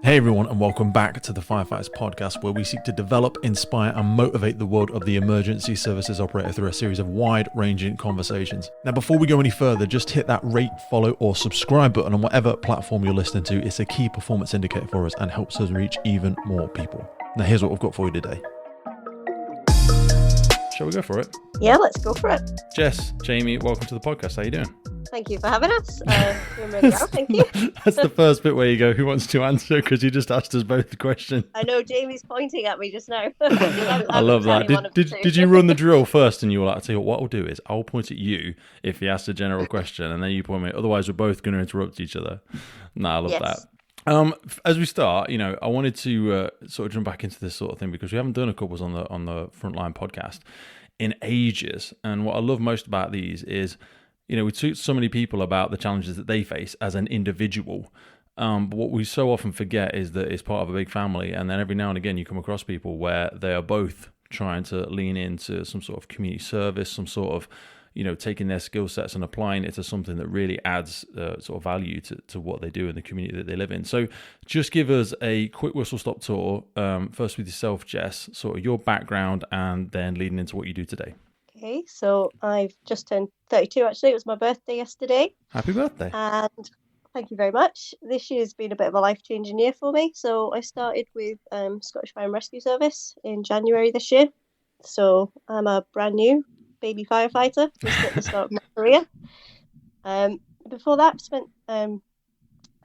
Hey everyone, and welcome back to the Firefighters podcast, where we seek to develop, inspire, and motivate the world of the emergency services operator through a series of wide-ranging conversations. Now, before we go any further, just hit that rate, follow, or subscribe button on whatever platform you're listening to. It's a key performance indicator for us and helps us reach even more people. Now, here's what we've got for you today. Shall we go for it? Yeah, let's go for it. Jess, Jamie, welcome to the podcast. How you doing? Thank you for having us. Doing really well, thank you. That's the first bit where you go, who wants to answer? Because you just asked us both the question. I know Jamie's pointing at me just now. I love that. Did you run the drill first and you were like, I'll tell you what I'll do is I'll point at you if he asks a general question and then you point at me. Otherwise, we're both going to interrupt each other. No, I love that. As we start, I wanted to sort of jump back into this sort of thing because we haven't done a couples on the Frontline podcast in ages. And what I love most about these is, we talk to so many people about the challenges that they face as an individual. But what we so often forget is that it's part of a big family. And then every now and again, you come across people where they are both trying to lean into some sort of community service, some sort of, taking their skill sets and applying it to something that really adds sort of value to what they do in the community that they live in. So just give us a quick whistle-stop tour, first with yourself, Jess, sort of your background and then leading into what you do today. Okay, so I've just turned 32 actually. It was my birthday yesterday. Happy birthday. And thank you very much. This year's been a bit of a life-changing year for me. So I started with Scottish Fire and Rescue Service in January this year. So I'm a brand new baby firefighter just at the start of my career. Before that, I've spent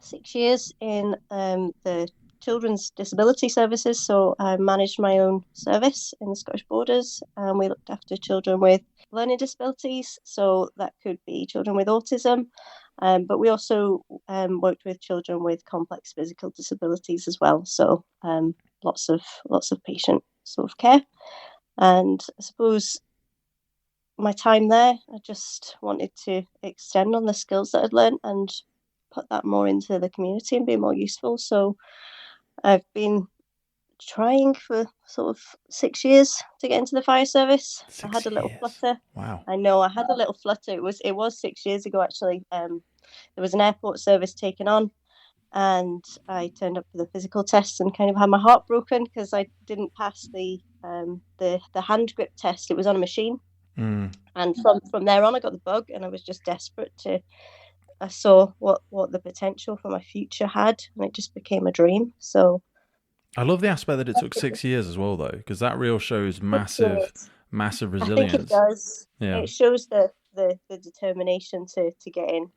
6 years in the Children's Disability Services, so I managed my own service in the Scottish Borders, and we looked after children with learning disabilities, so that could be children with autism, but we also worked with children with complex physical disabilities as well, so lots of patient sort of care. And I suppose my time there, I just wanted to extend on the skills that I'd learned and put that more into the community and be more useful. So I've been trying for sort of 6 years to get into the fire service. I had a little flutter. Wow. I know, I had a little flutter. It was 6 years ago, actually. There was an airport service taken on, and I turned up for the physical test and kind of had my heart broken because I didn't pass the hand grip test. It was on a machine. And from there on, I got the bug, and I was just desperate I saw what the potential for my future had, and it just became a dream. So I love the aspect that it took 6 years as well, though, because that real shows massive resilience. I think it does. Yeah. It shows the determination to get in.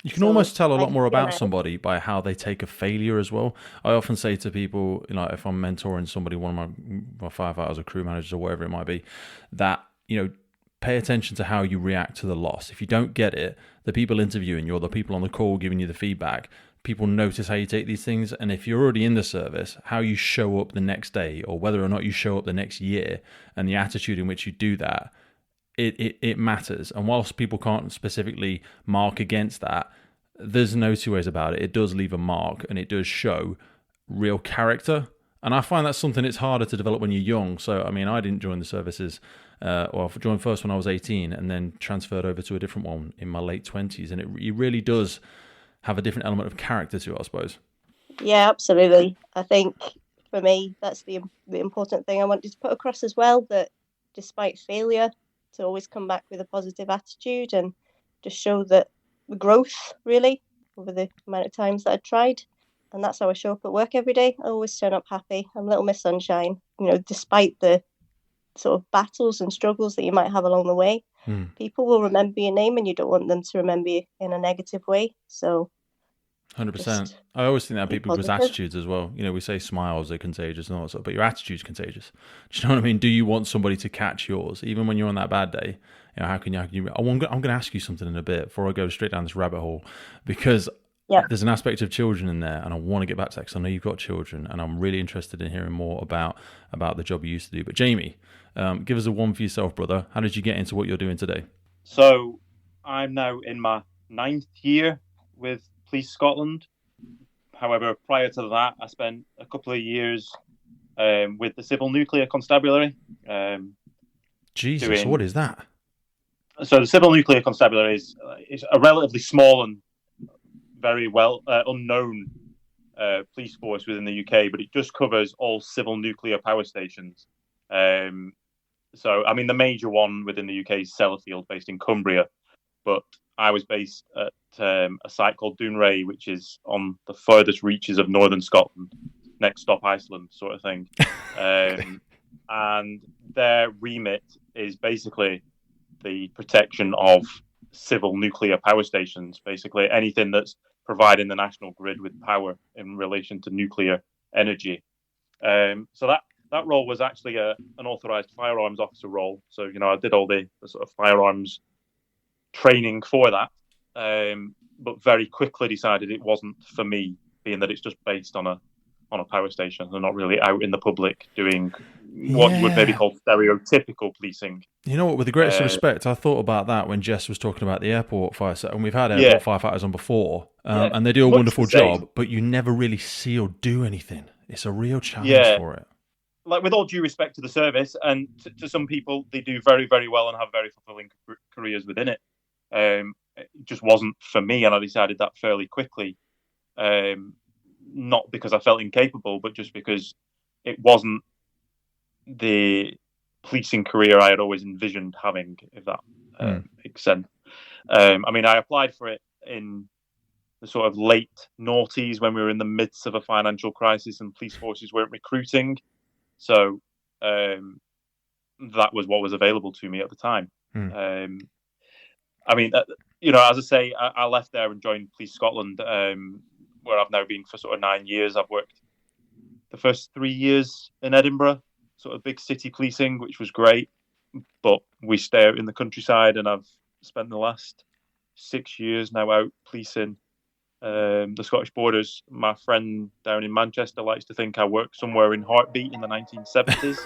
You can almost tell a lot more about somebody by how they take a failure as well. I often say to people, if I'm mentoring somebody, one of my firefighters or crew managers or whatever it might be, that, pay attention to how you react to the loss. If you don't get it, the people interviewing you or the people on the call giving you the feedback, people notice how you take these things. And if you're already in the service, how you show up the next day or whether or not you show up the next year and the attitude in which you do that, it matters. And whilst people can't specifically mark against that, there's no two ways about it. It does leave a mark and it does show real character. And I find that's something that's harder to develop when you're young. So, I didn't join the services, I joined first when I was 18 and then transferred over to a different one in my late 20s. And it really does have a different element of character to it, I suppose. Yeah, absolutely. I think for me, that's the important thing I wanted to put across as well, that despite failure, to always come back with a positive attitude and just show that the growth, really, over the amount of times that I tried. And that's how I show up at work every day. I always turn up happy. I'm Little Miss Sunshine. Despite the sort of battles and struggles that you might have along the way, people will remember your name, and you don't want them to remember you in a negative way. So 100%. I always think that people's attitudes as well. We say smiles are contagious and all that sort of, but your attitude's contagious. Do you know what I mean? Do you want somebody to catch yours, even when you're on that bad day? How can you? I'm going to ask you something in a bit before I go straight down this rabbit hole, because there's an aspect of children in there, and I want to get back to that because I know you've got children, and I'm really interested in hearing more about the job you used to do. But Jamie, give us a one for yourself, brother. How did you get into what you're doing today? So I'm now in my 9th year with Police Scotland. However, prior to that, I spent a couple of years with the Civil Nuclear Constabulary. Jesus, what is that? So the Civil Nuclear Constabulary is a relatively small and very well unknown police force within the UK, but it just covers all civil nuclear power stations. So, I mean, the major one within the UK is Sellafield, based in Cumbria, but I was based at a site called Dounreay, which is on the furthest reaches of northern Scotland, next stop Iceland, sort of thing. And their remit is basically the protection of civil nuclear power stations, basically anything that's providing the national grid with power in relation to nuclear energy. So that role was actually an authorised firearms officer role. So, you know, I did all the sort of firearms training for that, but very quickly decided it wasn't for me, being that it's just based on a power station and not really out in the public doing what you would maybe call stereotypical policing. You know what, with the greatest respect, I thought about that when Jess was talking about the airport fire set, and we've had airport firefighters on before, and they do a wonderful job, but you never really see or do anything. It's a real challenge for it. Like, with all due respect to the service, and to some people, they do very, very well and have very fulfilling careers within it. It just wasn't for me, and I decided that fairly quickly. Not because I felt incapable, but just because it wasn't the policing career I had always envisioned having, if that makes sense. I mean, I applied for it in the sort of late noughties when we were in the midst of a financial crisis and police forces weren't recruiting. So that was what was available to me at the time. I mean, you know, as I say, I left there and joined Police Scotland, where I've now been for sort of 9 years. I've worked the first 3 years in Edinburgh, sort of big city policing, which was great. But we stay out in the countryside, and I've spent the last 6 years now out policing the Scottish borders. My friend down in Manchester likes to think I worked somewhere in Heartbeat in the 1970s.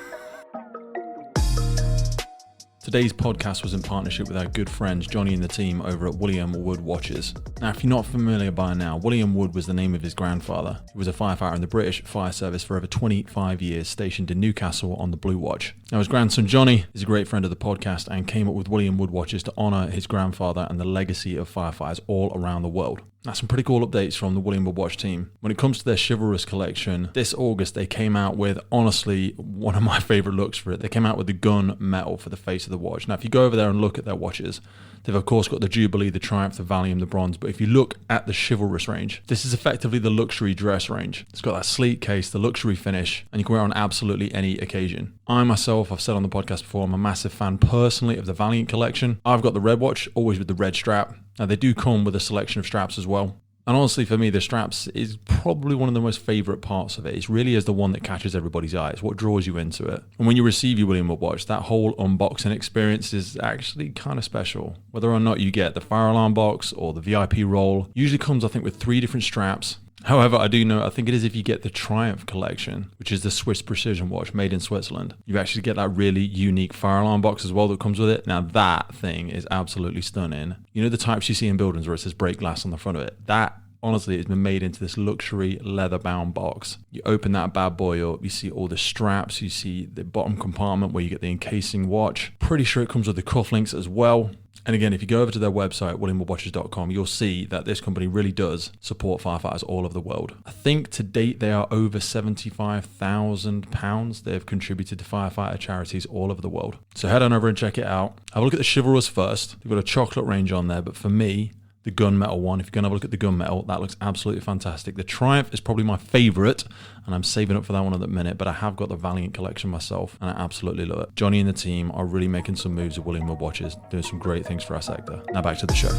Today's podcast was in partnership with our good friends Johnny and the team over at William Wood Watches. Now, if you're not familiar by now, William Wood was the name of his grandfather. He was a firefighter in the British Fire Service for over 25 years, stationed in Newcastle on the Blue Watch. Now, his grandson Johnny is a great friend of the podcast and came up with William Wood Watches to honour his grandfather and the legacy of firefighters all around the world. Now, some pretty cool updates from the William Wood Watch team. When it comes to their chivalrous collection, this August they came out with, honestly, one of my favourite looks for it. They came out with the gun metal for the face of the watch. Now, if you go over there and look at their watches, they've of course got the Jubilee, the Triumph, the Valium, the Bronze, but if you look at the chivalrous range, this is effectively the luxury dress range. It's got that sleek case, the luxury finish, and you can wear it on absolutely any occasion. I myself, I've said on the podcast before, I'm a massive fan personally of the Valiant collection. I've got the red watch, always with the red strap. Now, they do come with a selection of straps as well. And honestly, for me, the straps is probably one of the most favourite parts of it. It really is the one that catches everybody's eye. It's what draws you into it. And when you receive your William Wood watch, that whole unboxing experience is actually kind of special. Whether or not you get the fire alarm box or the VIP roll, usually comes, I think, with 3 different straps. However, I do know, I think it is if you get the Triumph collection, which is the Swiss precision watch made in Switzerland, you actually get that really unique fire alarm box as well that comes with it. Now, that thing is absolutely stunning. You know the types you see in buildings where it says break glass on the front of it? That, honestly, it's been made into this luxury leather-bound box. You open that bad boy up, you see all the straps, you see the bottom compartment where you get the encasing watch. Pretty sure it comes with the cufflinks as well. And again, if you go over to their website, williamwoodwatches.com, you'll see that this company really does support firefighters all over the world. I think to date they are over £75,000 they've contributed to firefighter charities all over the world. So head on over and check it out. Have a look at the chivalrous first. They've got a chocolate range on there, but for me, the gunmetal one, if you're going to have a look at the gunmetal, that looks absolutely fantastic. The Triumph is probably my favourite, and I'm saving up for that one at the minute, but I have got the Valiant collection myself, and I absolutely love it. Johnny and the team are really making some moves at William Wood Watches, doing some great things for our sector. Now back to the show.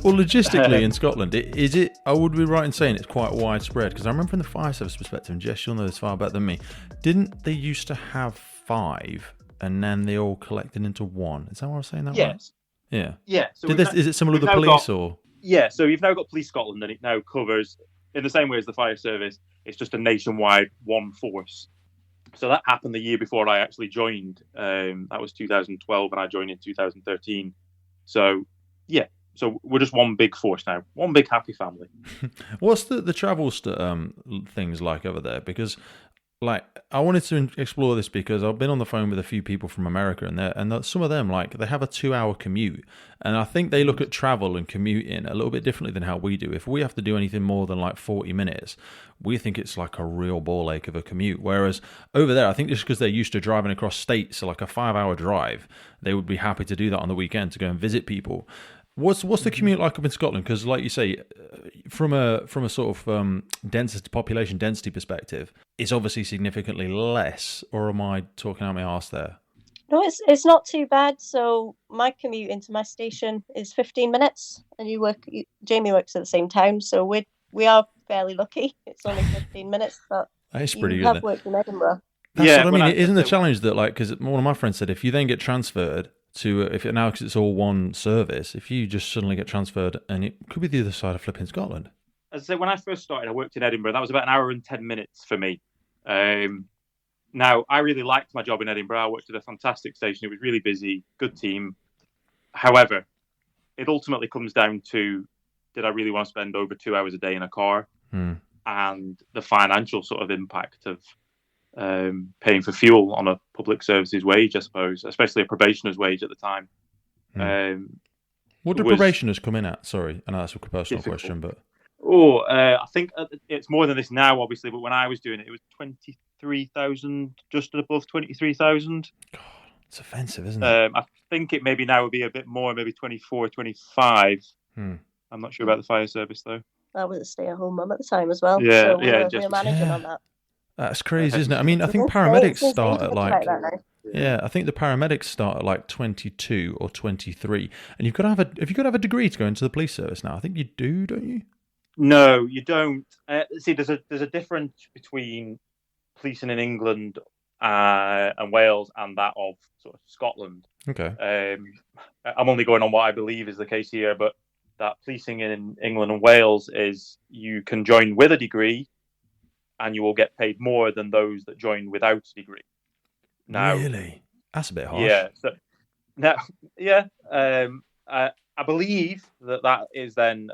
Well, logistically in Scotland, is it, I would be right in saying it's quite widespread, because I remember from the fire service perspective, and Jess, you'll know this far better than me, didn't they used to have 5, and then they all collected into 1? Is that what I was saying that right? Yeah. Yeah. So is it similar to the police or? Yeah. So you've now got Police Scotland, and it now covers, in the same way as the fire service, it's just a nationwide one force. So that happened the year before I actually joined. That was 2012, and I joined in 2013. So yeah. So we're just one big force now, one big happy family. What's the travel things like over there? Because like I wanted to explore this because I've been on the phone with a few people from America, and some of them, like, they have a 2 hour commute, and I think they look at travel and commuting a little bit differently than how we do. If we have to do anything more than like 40 minutes, we think it's like a real ball ache of a commute. Whereas over there, I think just because they're used to driving across states, so like a 5 hour drive, they would be happy to do that on the weekend to go and visit people. What's the commute like up in Scotland? Because, like you say, from a sort of density, population density perspective, it's obviously significantly less. Or am I talking out my arse there? No, it's not too bad. So my commute into my station is 15 minutes, and Jamie works at the same time, so we are fairly lucky. It's only 15 minutes, but It's pretty you good have then. worked in Edinburgh. That's Yeah, what I mean. Isn't the challenge that, like, because one of my friends said, if you then get transferred to, if it now, because it's all one service, if you just suddenly get transferred, and it could be the other side of flipping Scotland. As I said, when I first started, I worked in Edinburgh. That was about an hour and 10 minutes for me. Now, I really liked my job in Edinburgh. I worked at a fantastic station. It was really busy, good team. However, it ultimately comes down to, did I really want to spend over 2 hours a day in a car? And the financial sort of impact of paying for fuel on a public services wage, I suppose, especially a probationer's wage at the time. What do probationers come in at? Sorry, I know that's a personal question, but... I think it's more than this now, obviously, but when I was doing it, it was 23,000, just above 23,000. God, it's offensive, isn't it? I think it maybe now would be a bit more, maybe 24, 25. I'm not sure about the fire service, though. I was a stay-at-home mum at the time as well. Yeah, so we're managing on that. That's crazy, isn't it? I mean, I think paramedics start at like... Yeah, I think the paramedics start at like 22 or 23. And you've got to have a degree to go into the police service now. I think you do, don't you? No, you don't. See, there's a difference between policing in England and Wales and that of sort of Scotland. Okay. I'm only going on what I believe is the case here, but that policing in England and Wales is you can join with a degree and you will get paid more than those that join without a degree. Now, really? That's a bit harsh. Yeah. So, now, yeah. I believe that is then,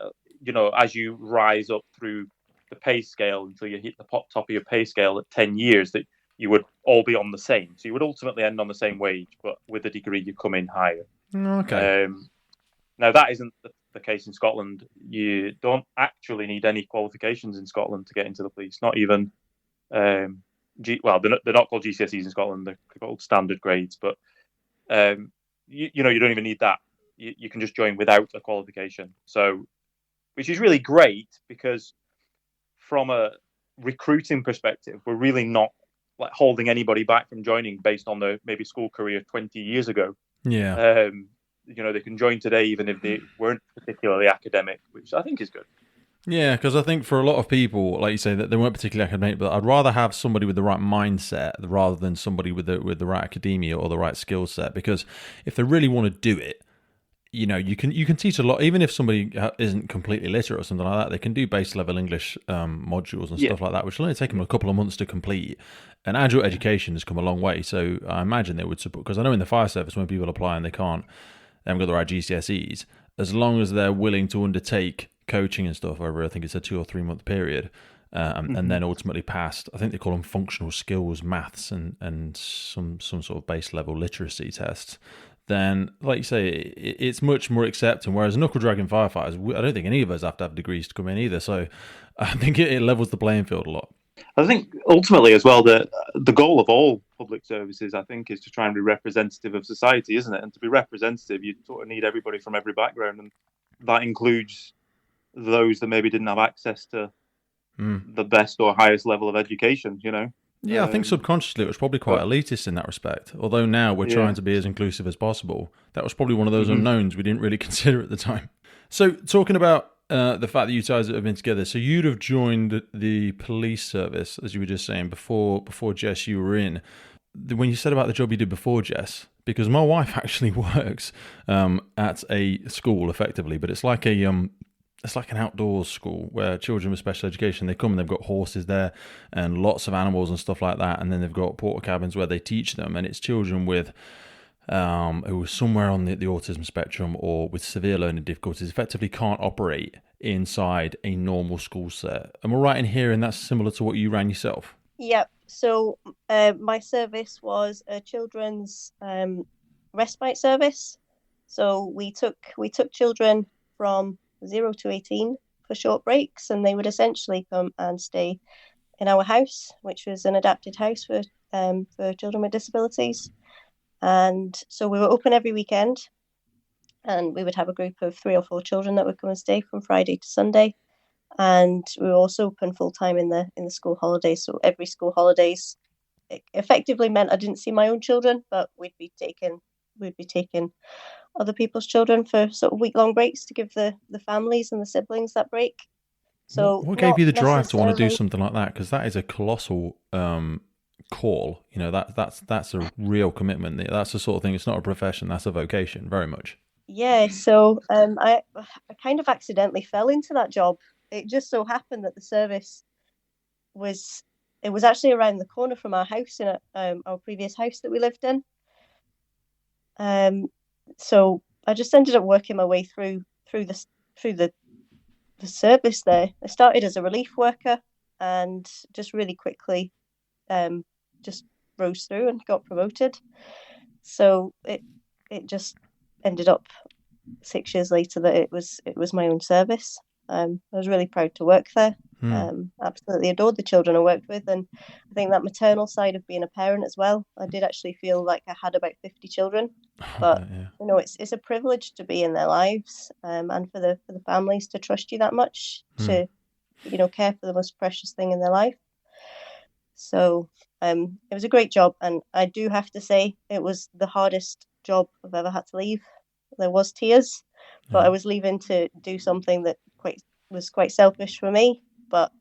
as you rise up through the pay scale until you hit the top of your pay scale at 10 years, that you would all be on the same. So you would ultimately end on the same wage, but with a degree you come in higher. Okay. Now, that isn't the case in Scotland. You don't actually need any qualifications in Scotland to get into the police. Not even, they're not called GCSEs in Scotland. They're called standard grades. But, you don't even need that. You can just join without a qualification. So, which is really great because from a recruiting perspective, we're really not like holding anybody back from joining based on their maybe school career 20 years ago. Yeah. They can join today even if they weren't particularly academic, which I think is good. Yeah, because I think for a lot of people, like you say, that they weren't particularly academic, but I'd rather have somebody with the right mindset rather than somebody with the right academia or the right skill set. Because if they really want to do it, you can teach a lot. Even if somebody isn't completely literate or something like that, they can do base level English modules and stuff like that, which will only take them a couple of months to complete. And adult education has come a long way, so I imagine they would support. Because I know in the fire service, when people apply and they haven't got the right GCSEs, as long as they're willing to undertake coaching and stuff over, I think it's a 2 or 3 month period, and then ultimately passed. I think they call them functional skills, maths, and some sort of base level literacy tests. Then, like you say, it's much more accepting. Whereas knuckle dragging firefighters, I don't think any of us have to have degrees to come in either. So I think it levels the playing field a lot. I think ultimately as well that the goal of all public services, I think, is to try and be representative of society, isn't it? And to be representative, you sort of need everybody from every background, and that includes those that maybe didn't have access to the best or highest level of education, Yeah, I think subconsciously it was probably quite elitist in that respect. Although now we're trying to be as inclusive as possible. That was probably one of those unknowns we didn't really consider at the time. So talking about the fact that you guys have been together, so you'd have joined the police service, as you were just saying, before Jess, you were in. When you said about the job you did before Jess, because my wife actually works at a school effectively, but it's like it's like an outdoors school where children with special education, they come and they've got horses there and lots of animals and stuff like that. And then they've got porta cabins where they teach them. And it's children with who are somewhere on the autism spectrum or with severe learning difficulties, effectively can't operate inside a normal school set. Am I right in hearing that's similar to what you ran yourself? Yep. So my service was a children's respite service. So we took children from 0 to 18 for short breaks, and they would essentially come and stay in our house, which was an adapted house for children with disabilities. And so we were open every weekend, and we would have a group of 3 or 4 children that would come and stay from Friday to Sunday. And we were also open full time in the school holidays. So every school holidays, it effectively meant I didn't see my own children, but we'd be taking other people's children for sort of week-long breaks to give the families and the siblings that break. So what gave you the drive to want to do necessarily. something like that? Because that is a colossal call. You know, that's a real commitment. That's the sort of thing. It's not a profession. That's a vocation, very much. Yeah, so I kind of accidentally fell into that job. It just so happened that the service was it was actually around the corner from our house in our previous house that we lived in. Um, so I just ended up working my way through the service there. I started as a relief worker and just really quickly just rose through and got promoted. So it just ended up 6 years later that it was my own service. I was really proud to work there. Absolutely adored the children I worked with, and I think that maternal side of being a parent as well. I did actually feel like I had about 50 children, but Yeah. it's a privilege to be in their lives, and for the families to trust you that much to care for the most precious thing in their life. So it was a great job, and I do have to say it was the hardest job I've ever had to leave. There was tears, but I was leaving to do something that was quite selfish for me, but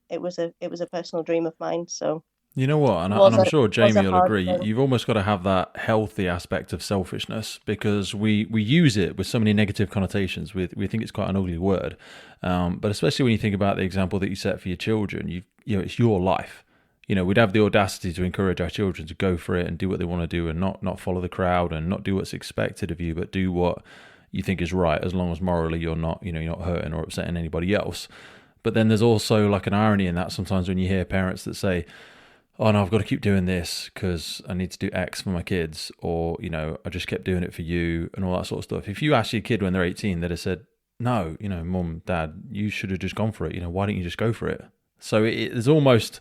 it was a personal dream of mine. So You know what, and it was I'm a sure was a Jamie will hard agree. thing. You've almost got to have that healthy aspect of selfishness, because we use it with so many negative connotations. We think it's quite an ugly word, but especially when you think about the example that you set for your children, you know it's your life. You know, we'd have the audacity to encourage our children to go for it and do what they want to do, and not follow the crowd and not do what's expected of you, but do what you think is right, as long as morally you're not hurting or upsetting anybody else. But then there's also like an irony in that sometimes when you hear parents that say, oh no, I've got to keep doing this because I need to do X for my kids, or I just kept doing it for you, and all that sort of stuff. If you ask your kid when they're 18, they'd have said, no, mum, dad, you should have just gone for it. Why don't you just go for it? So there's almost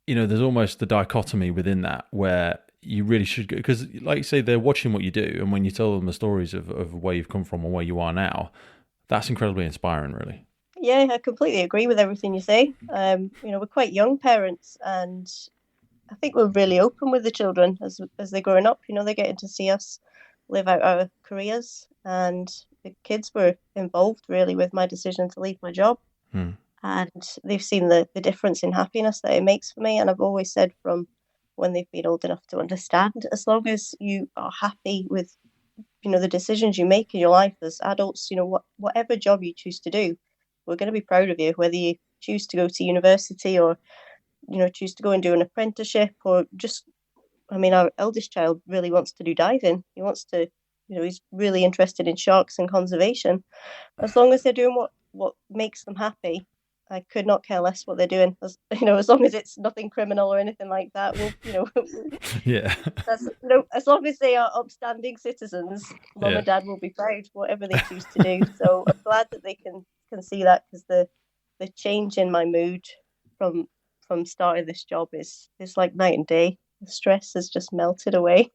the dichotomy within that, where you really should go, because like you say, they're watching what you do, and when you tell them the stories of where you've come from and where you are now, that's incredibly inspiring, really. Yeah, I completely agree with everything you say. We're quite young parents, and I think we're really open with the children as they're growing up. They're getting to see us live out our careers, and the kids were involved really with my decision to leave my job. And they've seen the difference in happiness that it makes for me. And I've always said, from when they've been old enough to understand, as long as you are happy with, the decisions you make in your life as adults, whatever job you choose to do, we're going to be proud of you, whether you choose to go to university or, choose to go and do an apprenticeship, or just, our eldest child really wants to do diving. He wants to, he's really interested in sharks and conservation. As long as they're doing what makes them happy, I could not care less what they're doing. As long as it's nothing criminal or anything like that. Yeah. As long as they are upstanding citizens, mum and dad will be proud, whatever they choose to do. So I'm glad that they can see that, because the change in my mood from starting this job is like night and day. The stress has just melted away.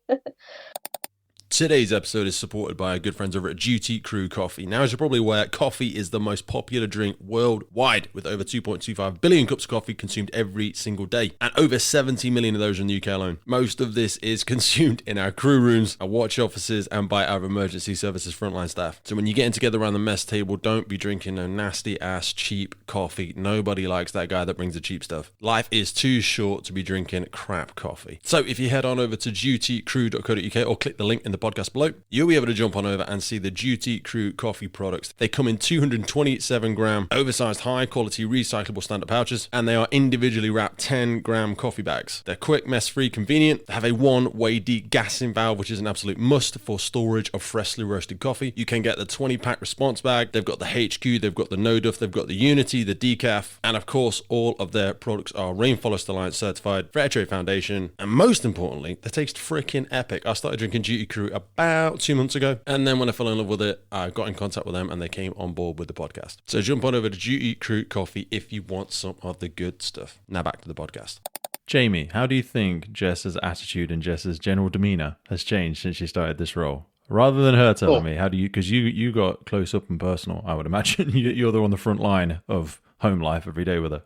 Today's episode is supported by our good friends over at Duty Crew Coffee. Now, as you're probably aware, coffee is the most popular drink worldwide, with over 2.25 billion cups of coffee consumed every single day, and over 70 million of those in the UK alone. Most of this is consumed in our crew rooms, our watch offices, and by our emergency services frontline staff. So when you're getting together around the mess table, don't be drinking no nasty ass cheap coffee. Nobody likes that guy that brings the cheap stuff. Life is too short to be drinking crap coffee. So if you head on over to dutycrew.co.uk or click the link in the podcast below, you'll be able to jump on over and see the Duty Crew coffee products. They come in 227 gram oversized high quality recyclable standard pouches, and they are individually wrapped 10 gram coffee bags. They're quick, mess free, convenient. They have a one-way degassing valve, which is an absolute must for storage of freshly roasted coffee. You can get the 20-pack response bag. They've got the HQ, they've got the No Duff, they've got the Unity, the Decaf, and of course, all of their products are Rainforest Alliance certified, Fair Trade Foundation, and most importantly, they taste freaking epic. I started drinking Duty Crew about 2 months ago, and then when I fell in love with it, I got in contact with them and they came on board with the podcast. So jump on over to Duty Crew Coffee if you want some of the good stuff. Now back to the podcast. Jamie, how do you think Jess's attitude and Jess's general demeanor has changed since she started this role? Rather than her telling me, how do you, because you got close up and personal, I would imagine. You're the on the front line of home life every day with her.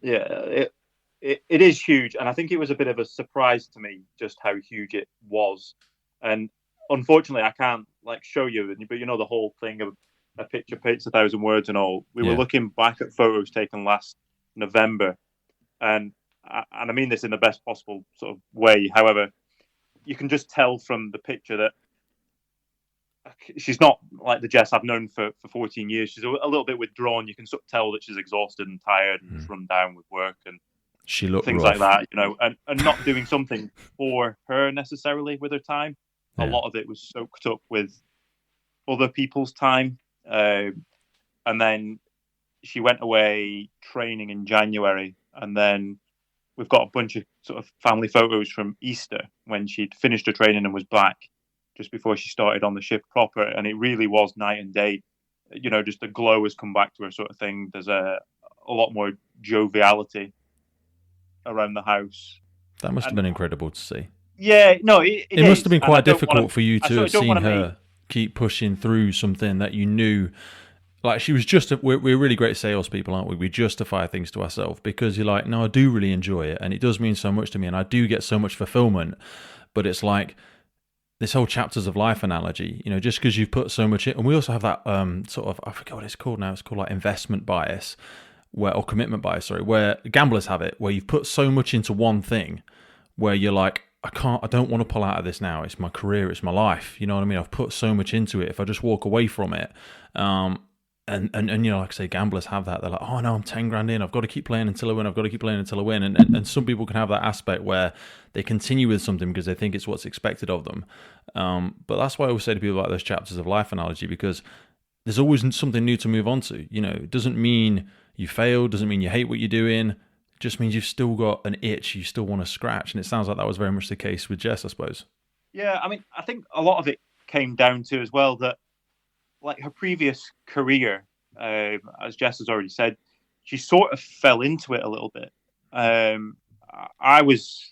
Yeah, it is huge. And I think it was a bit of a surprise to me just how huge it was. And unfortunately, I can't show you, but the whole thing of a picture paints 1,000 words and all. We were looking back at photos taken last November, and I mean this in the best possible sort of way. However, you can just tell from the picture that she's not like the Jess I've known for 14 years. She's a little bit withdrawn. You can sort of tell that she's exhausted and tired and run down with work and she looked things rough. like that, and not doing something for her necessarily with her time. A lot of it was soaked up with other people's time. And then she went away training in January, and then we've got a bunch of sort of family photos from Easter when she'd finished her training and was back just before she started on the shift proper. And it really was night and day. Just the glow has come back to her sort of thing. There's a lot more joviality around the house. That must have been incredible to see. Yeah, no, it must have been quite difficult for you to have seen her keep pushing through something that you knew. Like, she was we're really great salespeople, aren't we? We justify things to ourselves because you're like, no, I do really enjoy it, and it does mean so much to me, and I do get so much fulfillment. But it's like this whole chapters of life analogy, just because you've put so much in. And we also have that sort of, I forget what it's called now. It's called like investment bias, or commitment bias, where gamblers have it, where you've put so much into one thing, where you're like, I don't want to pull out of this now. It's my career, it's my life. You know what I mean? I've put so much into it. If I just walk away from it, and like I say, gamblers have that. They're like, oh no, I'm 10 grand in. I've got to keep playing until I win. I've got to keep playing until I win. And some people can have that aspect where they continue with something because they think it's what's expected of them. But that's why I always say to people like those chapters of life analogy, because there's always something new to move on to. It doesn't mean you failed. Doesn't mean you hate what you're doing. Just means you've still got an itch you still want to scratch. And it sounds like that was very much the case with Jess, I suppose. Yeah, I mean, I think a lot of it came down to as well that, like, her previous career, as Jess has already said, she sort of fell into it a little bit. I was,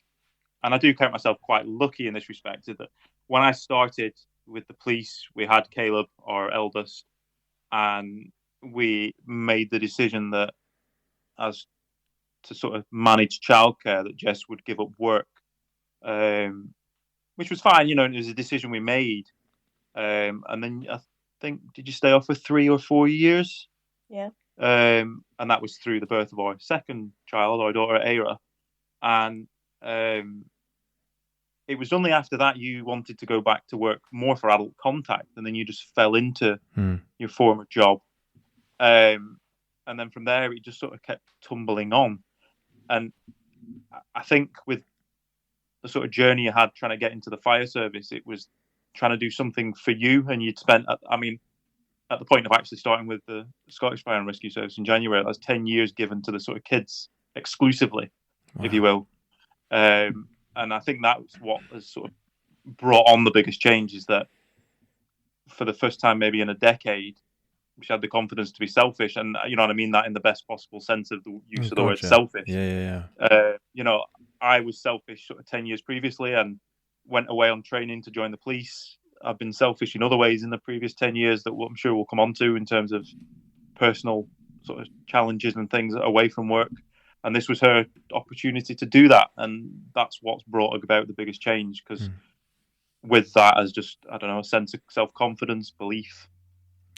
and I do count myself quite lucky in this respect, that when I started with the police, we had Caleb, our eldest, and we made the decision that as to sort of manage childcare, that Jess would give up work, which was fine. It was a decision we made. And then I think, did you stay off for 3 or 4 years? Yeah. And that was through the birth of our second child, our daughter Aira. And it was only after that you wanted to go back to work more for adult contact, and then you just fell into your former job. And then from there, it just sort of kept tumbling on. And I think with the sort of journey you had trying to get into the fire service, it was trying to do something for you. And you'd spent, at the point of actually starting with the Scottish Fire and Rescue Service in January, that's 10 years given to the sort of kids exclusively, if you will. And I think that's what has sort of brought on the biggest change, is that for the first time maybe in a decade, she had the confidence to be selfish, and I mean that in the best possible sense of the use of the word selfish. Yeah. I was selfish sort of 10 years previously and went away on training to join the police. I've been selfish in other ways in the previous 10 years that I'm sure we'll come on to in terms of personal sort of challenges and things away from work. And this was her opportunity to do that. And that's what's brought about the biggest change, because with that as just, a sense of self-confidence, belief.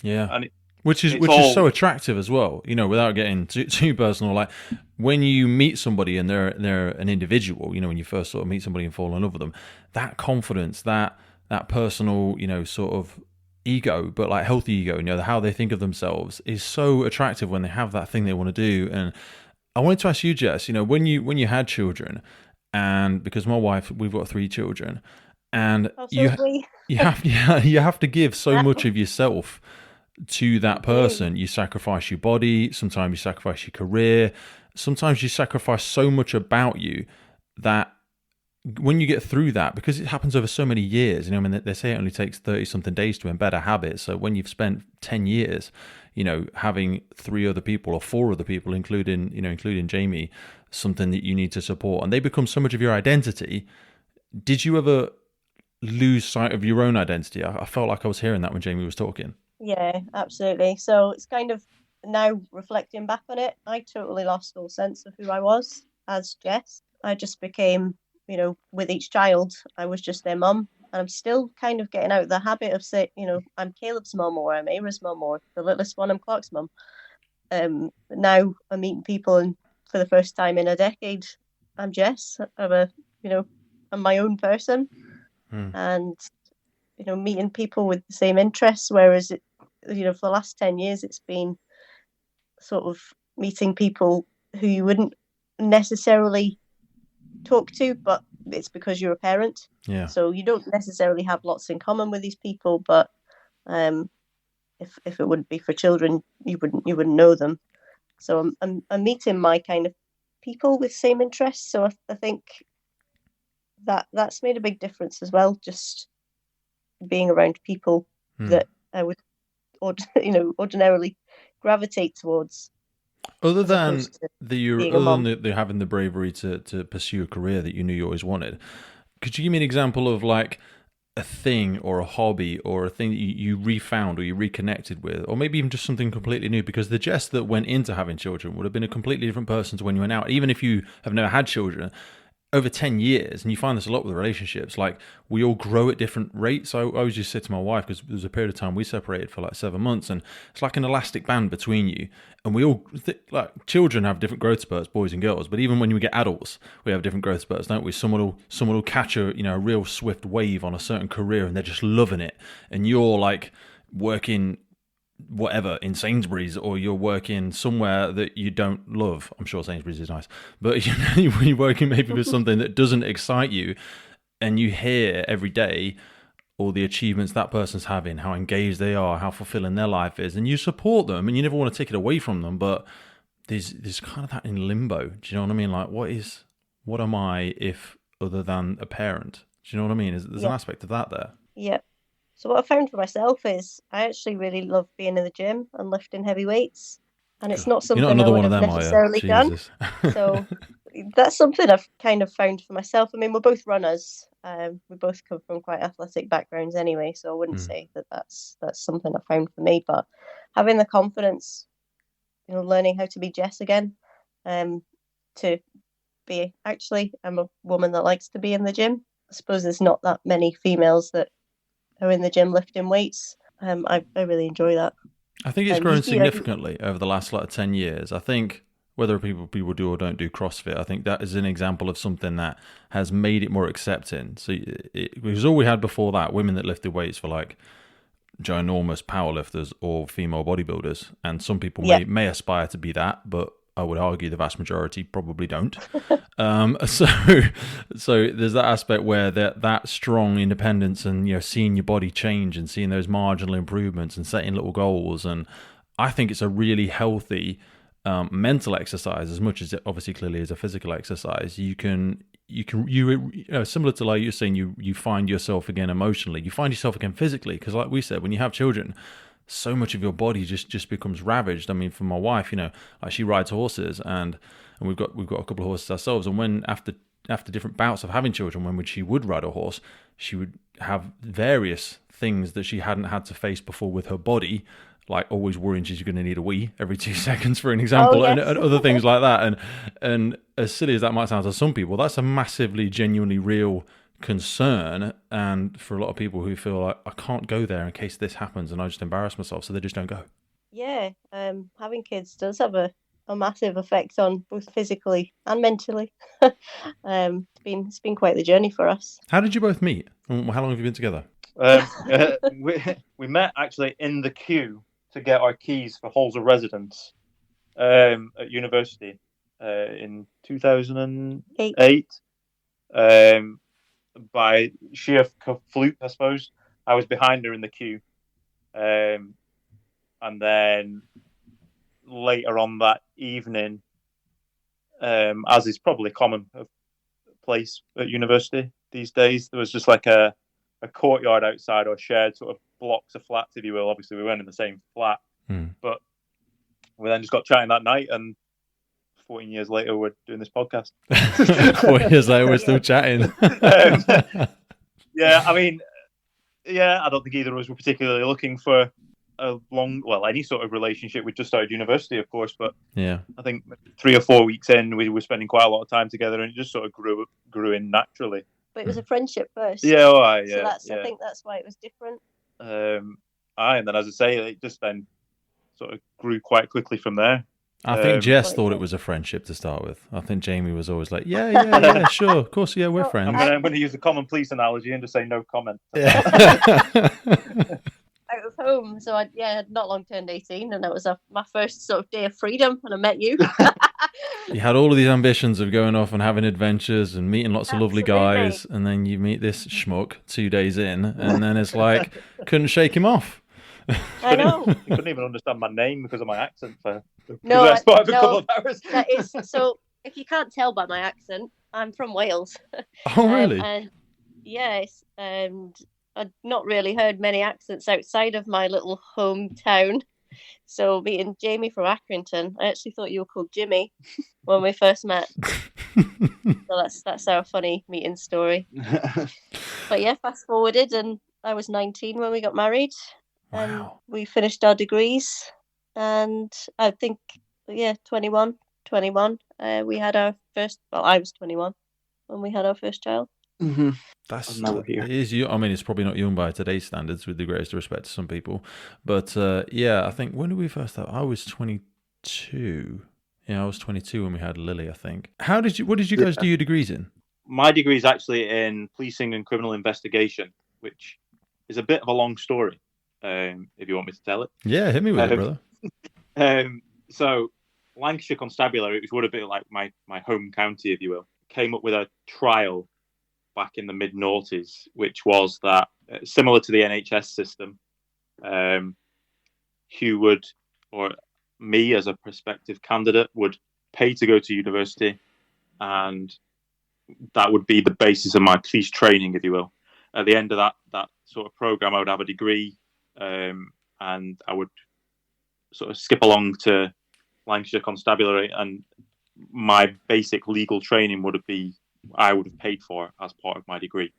Yeah. And Which is so attractive as well, without getting too personal. Like, when you meet somebody and they're an individual, when you first sort of meet somebody and fall in love with them, that confidence, that that personal, sort of ego, but like healthy ego, how they think of themselves is so attractive when they have that thing they want to do. And I wanted to ask you, Jess, when you had children, and because my wife, we've got 3 children, and you have to give so much of yourself to that person. You sacrifice your body, sometimes you sacrifice your career, sometimes you sacrifice so much about you that when you get through that, because it happens over so many years, they say it only takes 30 something days to embed a habit. So when you've spent 10 years, having 3 other people or 4 other people, including Jamie, something that you need to support, and they become so much of your identity. Did you ever lose sight of your own identity? I felt like I was hearing that when Jamie was talking. Yeah, absolutely. So it's kind of, now reflecting back on it, I totally lost all sense of who I was as Jess. I just became, with each child, I was just their mum. And I'm still kind of getting out of the habit of saying, I'm Caleb's mum, or I'm Aira's mum, or the littlest one, I'm Clark's mum. Now I'm meeting people, and for the first time in a decade, I'm Jess. I'm my own person. And, meeting people with the same interests, whereas it, for the last 10 years, it's been sort of meeting people who you wouldn't necessarily talk to, but it's because you're a parent. Yeah. So you don't necessarily have lots in common with these people, but if it wouldn't be for children, you wouldn't know them. So I'm meeting my kind of people with same interests. So I think that's made a big difference as well. Just being around people that I would, ordinarily gravitate towards. Other than they're having the bravery to pursue a career that you knew you always wanted, could you give me an example of like a thing or a hobby or a thing that you refound or you reconnected with, or maybe even just something completely new? Because the Jess that went into having children would have been a completely different person to when you went out. Even if you have never had children, over 10 years, and you find this a lot with relationships, like we all grow at different rates. I always just said to my wife, because there was a period of time we separated for like 7 months, and it's like an elastic band between you. And we all, like children have different growth spurts, boys and girls, but even when we get adults, we have different growth spurts, don't we? Someone will catch a real swift wave on a certain career and they're just loving it. And you're like working whatever in Sainsbury's, or you're working somewhere that you don't love. I'm sure Sainsbury's is nice, but you're working maybe with something that doesn't excite you, and you hear every day all the achievements that person's having, how engaged they are, how fulfilling their life is, and you support them, and you never want to take it away from them, but there's kind of that in limbo. Do you know what I mean? Like, what am I if other than a parent? Do you know what I mean? There's an aspect of that there. Yeah. So what I found for myself is I actually really love being in the gym and lifting heavy weights, and it's not something I would have necessarily done. So that's something I've kind of found for myself. I mean, we're both runners. We both come from quite athletic backgrounds anyway, so I wouldn't say that's something I found for me. But having the confidence, learning how to be Jess again, to be I'm a woman that likes to be in the gym. I suppose there's not that many females that are in the gym lifting weights. I really enjoy that. I think it's grown significantly over the last 10 years. I think whether people do or don't do CrossFit, I think that is an example of something that has made it more accepting. So it was all we had before that, women that lifted weights for like ginormous powerlifters or female bodybuilders. And some people may aspire to be that, but I would argue the vast majority probably don't. So there's that aspect where that strong independence and seeing your body change and seeing those marginal improvements and setting little goals, and I think it's a really healthy mental exercise as much as it obviously clearly is a physical exercise. You similar to like you're saying, you find yourself again emotionally, you find yourself again physically, because like we said, when you have children, so much of your body just becomes ravaged. I mean, for my wife, like she rides horses, and we've got a couple of horses ourselves. And when after different bouts of having children, when she would ride a horse, she would have various things that she hadn't had to face before with her body, like always worrying she's going to need a wee every 2 seconds, for an example, and other things like that. And as silly as that might sound to some people, that's a massively, genuinely real concern, and for a lot of people who feel like, I can't go there in case this happens and I just embarrass myself, so they just don't go. Having kids does have a massive effect on both physically and mentally. It's been quite the journey for us. How did you both meet? How long have you been together? We met actually in the queue to get our keys for halls of residence at university in 2008. By sheer fluke, I suppose, I was behind her in the queue. And then later on that evening, as is probably common place at university these days, there was just like a courtyard outside, or shared sort of blocks of flats, if you will. Obviously, we weren't in the same flat, but we then just got chatting that night, and 14 years later, we're doing this podcast. 4 years later, we're still chatting. Yeah, I mean, I don't think either of us were particularly looking for any sort of relationship. We just started university, of course, but yeah, I think 3 or 4 weeks in, we were spending quite a lot of time together, and it just sort of grew in naturally. But it was a friendship first. Yeah, So I think that's why it was different. And then, as I say, it just then sort of grew quite quickly from there. I think Jess thought it was a friendship to start with. I think Jamie was always like, yeah, sure, of course, yeah, we're friends. I'm going to use the common police analogy and just say no comment. Yeah. Out of home, so I had not long turned 18, and that was my first sort of day of freedom, and I met you. You had all of these ambitions of going off and having adventures and meeting lots of lovely guys, and then you meet this schmuck 2 days in, and then it's like, couldn't shake him off. I know. You couldn't even understand my name because of my accent for the No, best part of a couple of hours. That is, so if you can't tell by my accent, I'm from Wales. Oh, really? And yes, and I'd not really heard many accents outside of my little hometown. So meeting Jamie from Accrington, I actually thought you were called Jimmy when we first met. So that's our funny meeting story. But yeah, fast forwarded, and I was 19 when we got married. And we finished our degrees, and I think 21 we had our first, I was 21 when we had our first child. Mm-hmm. It is you. I mean, it's probably not young by today's standards, with the greatest respect to some people, but I think, when did we first have? I was 22. Yeah, I was 22 when we had Lily, I think. What did you guys do your degrees in? My degree is actually in policing and criminal investigation, which is a bit of a long story. If you want me to tell it. Yeah, hit me with it, brother. So Lancashire Constabulary, which would have been like my home county, if you will, came up with a trial back in the mid-noughties, which was that, similar to the NHS system, Hugh would, or me as a prospective candidate, would pay to go to university, and that would be the basis of my police training, if you will. At the end of that sort of program, I would have a degree, and I would sort of skip along to Lancashire Constabulary, and my basic legal training I would have paid for as part of my degree,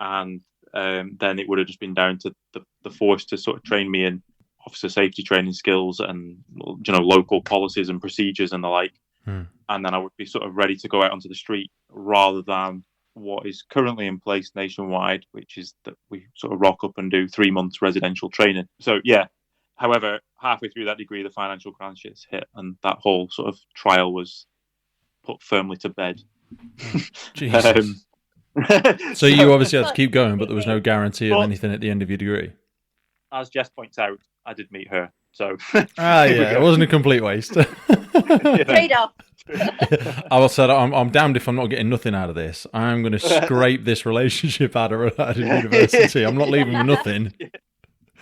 and then it would have just been down to the force to sort of train me in officer safety training skills and local policies and procedures and the like, and then I would be sort of ready to go out onto the street, rather than what is currently in place nationwide, which is that we sort of rock up and do 3 months residential training. So however, halfway through that degree, the financial crunches hit, and that whole sort of trial was put firmly to bed. Jesus. So you obviously had to keep going, but there was no guarantee of anything at the end of your degree. As Jess points out, I did meet her, so it wasn't a complete waste. Trade off. I will say, I'm damned if I'm not getting nothing out of this. I'm going to scrape this relationship out of university. I'm not leaving with nothing.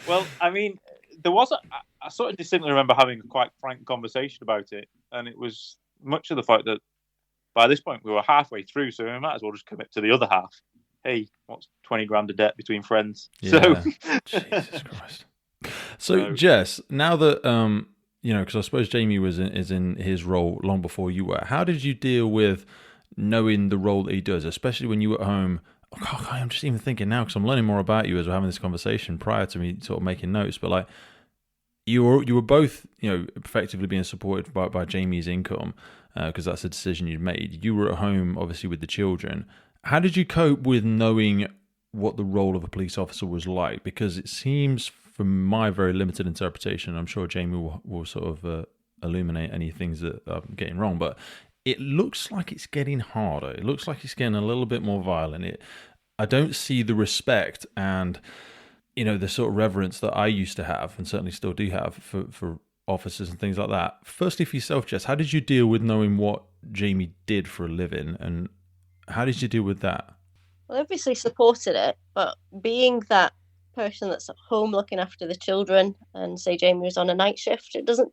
Well, I mean, there was I sort of distinctly remember having a quite frank conversation about it, and it was much of the fact that by this point we were halfway through, so we might as well just commit to the other half. Hey, what's 20 grand of debt between friends? Yeah. So Jesus Christ. So Jess, now that because I suppose Jamie is in his role long before you were. How did you deal with knowing the role that he does, especially when you were at home? Oh, I'm just even thinking now, because I'm learning more about you as we're having this conversation prior to me sort of making notes. But like, you were both effectively being supported by Jamie's income, because that's a decision you'd made. You were at home, obviously, with the children. How did you cope with knowing what the role of a police officer was like? Because it seems, from my very limited interpretation, I'm sure Jamie will sort of illuminate any things that I'm getting wrong, but it looks like it's getting harder. It looks like it's getting a little bit more violent. I don't see the respect and, the sort of reverence that I used to have, and certainly still do have, for officers and things like that. Firstly, for yourself, Jess, how did you deal with knowing what Jamie did for a living, and how did you deal with that? Well, obviously supported it, but being that person that's at home looking after the children, and say Jamie was on a night shift, it doesn't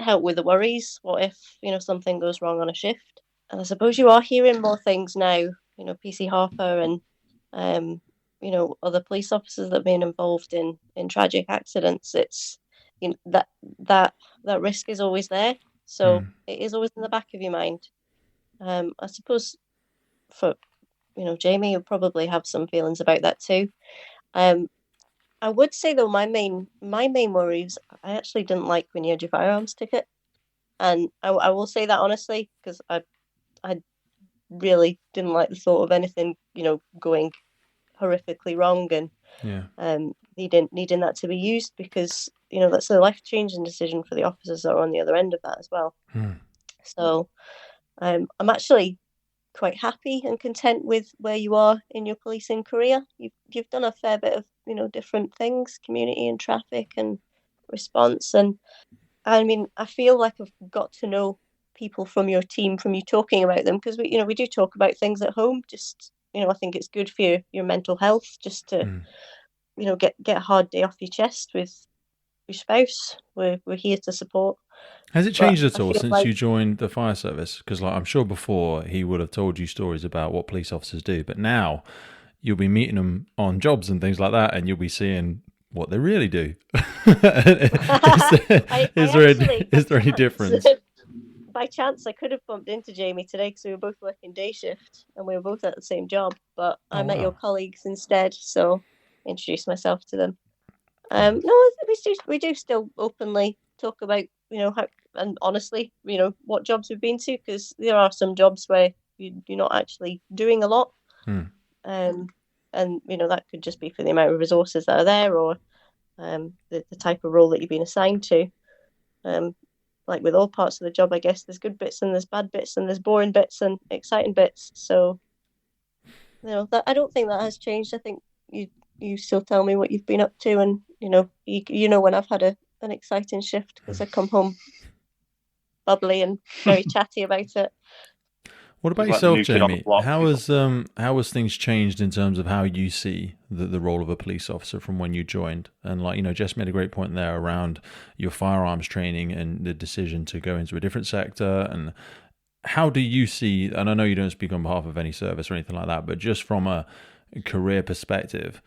help with the worries. What if, something goes wrong on a shift? And I suppose you are hearing more things now, PC Harper and, other police officers that have been involved in tragic accidents. It's, that risk is always there. So it is always in the back of your mind. I suppose for, Jamie, you'll probably have some feelings about that too. I would say though, my main worries, I actually didn't like when you had your firearms ticket, and I will say that honestly, because I really didn't like the thought of anything going horrifically wrong, and needing that to be used, because that's a life-changing decision for the officers that are on the other end of that as well. So I'm actually quite happy and content with where you are in your policing career. You've done a fair bit of different things, community and traffic and response, and I mean, I feel like I've got to know people from your team from you talking about them, because we do talk about things at home. Just I think it's good for your mental health, just to get a hard day off your chest with your spouse. We're here to support. Has it changed at all since you joined the fire service? Because I'm sure before he would have told you stories about what police officers do, but now you'll be meeting them on jobs and things like that, and you'll be seeing what they really do. Is there any difference? By chance, I could have bumped into Jamie today because we were both working day shift and we were both at the same job, but I met your colleagues instead, so introduced myself to them. No, we do still openly talk about how, and honestly, what jobs we've been to, because there are some jobs where you're not actually doing a lot, and that could just be for the amount of resources that are there, or the type of role that you've been assigned to. Like with all parts of the job, I guess there's good bits and there's bad bits and there's boring bits and exciting bits. So that, I don't think that has changed. I think you still tell me what you've been up to, and when I've had an exciting shift, because I come home bubbly and very chatty about it. What about yourself, Jamie? How has things changed in terms of how you see the role of a police officer from when you joined? And Jess made a great point there around your firearms training and the decision to go into a different sector. And how do you see, and I know you don't speak on behalf of any service or anything like that, but just from a career perspective,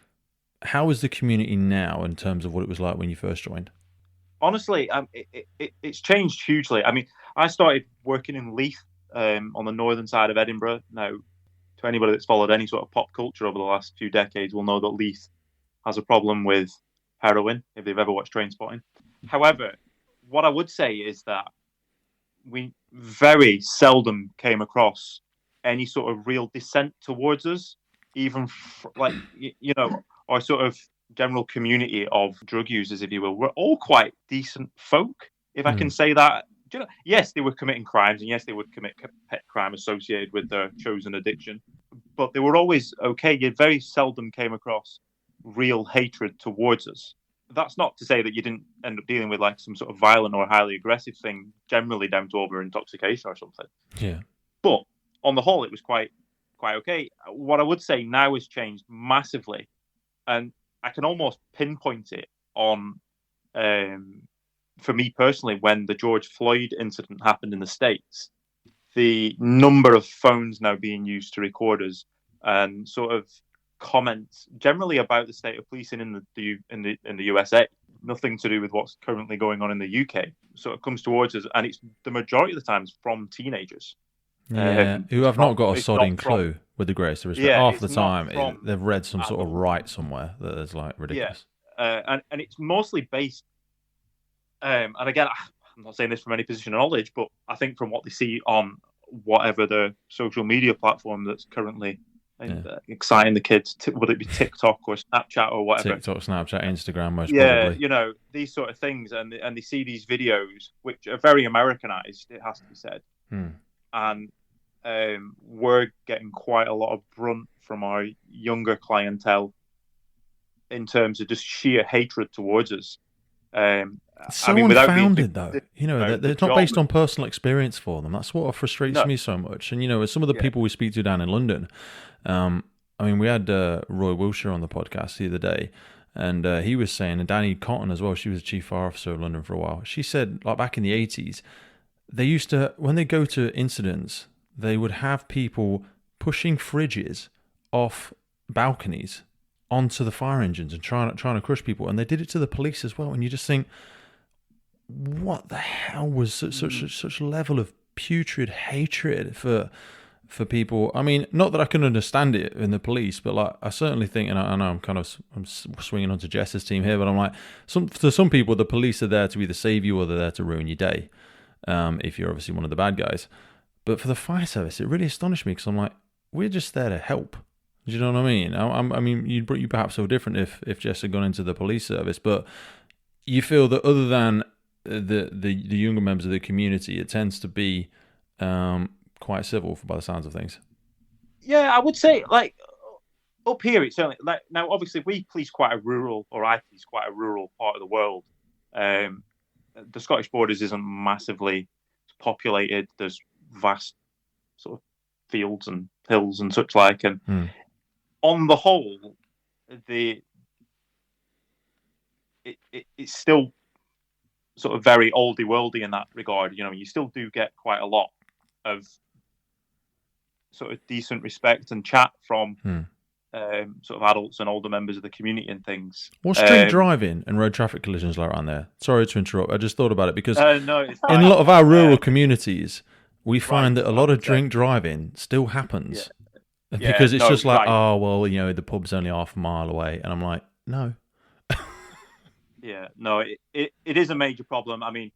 how is the community now in terms of what it was like when you first joined? Honestly, it's changed hugely. I mean, I started working in Leith, on the northern side of Edinburgh. Now, to anybody that's followed any sort of pop culture over the last few decades will know that Leith has a problem with heroin, if they've ever watched Trainspotting. However, what I would say is that we very seldom came across any sort of real dissent towards us, even our sort of general community of drug users, if you will. We're all quite decent folk, if I can say that. Yes, they were committing crimes, and yes, they would commit pet crime associated with their chosen addiction, but they were always okay. You very seldom came across real hatred towards us. That's not to say that you didn't end up dealing with like some sort of violent or highly aggressive thing, generally down to over intoxication or something. Yeah. But on the whole, it was quite okay. What I would say now has changed massively, and I can almost pinpoint it on, for me personally, when the George Floyd incident happened in the States. The number of phones now being used to record us and sort of comments generally about the state of policing in the USA, nothing to do with what's currently going on in the UK, sort of comes towards us, and it's the majority of the times from teenagers. Who have not got a sodding clue, with the greatest respect. Yeah, half the time they've read some sort of right somewhere that is like ridiculous. Yeah, and it's mostly based, and again, I'm not saying this from any position of knowledge, but I think from what they see on whatever the social media platform that's currently exciting the kids, would it be TikTok or Snapchat or whatever? TikTok, Snapchat, Instagram, most probably. Yeah, these sort of things, and they see these videos which are very Americanized, it has to be said, and we're getting quite a lot of brunt from our younger clientele in terms of just sheer hatred towards us. So without being unfounded, though. They're not based on personal experience for them. That's what frustrates me so much. And, as some of the people we speak to down in London, we had Roy Wilshire on the podcast the other day, and he was saying, and Danny Cotton as well, she was the chief fire officer of London for a while. She said, like back in the 80s, they used to, when they go to incidents, they would have people pushing fridges off balconies onto the fire engines and trying to crush people. And they did it to the police as well. And you just think, what the hell was such level of putrid hatred for people? I mean, not that I can understand it in the police, but like I certainly think, and I know I'm swinging onto Jess's team here, but I'm like, to some people, the police are there to either save you or they're there to ruin your day, if you're obviously one of the bad guys. But for the fire service, it really astonished me because I'm like, we're just there to help. Do you know what I mean? I mean, you perhaps so different if Jess had gone into the police service, but you feel that other than the younger members of the community, it tends to be quite civil by the sounds of things. Yeah, I would say like up here it's certainly like now. Obviously, we police quite a rural, or I police quite a rural part of the world. The Scottish borders isn't massively populated. There's vast sort of fields and hills and such like, and on the whole, it's still sort of very oldie worldy in that regard. You still do get quite a lot of sort of decent respect and chat from sort of adults and older members of the community and things. What's drink driving and road traffic collisions like around there? Sorry to interrupt. I just thought about it because no, in a lot of our rural communities, we find that a lot of drink driving still happens. Because it's just like, oh, well, the pub's only half a mile away. And I'm like, no. Yeah, no, it is a major problem. I mean,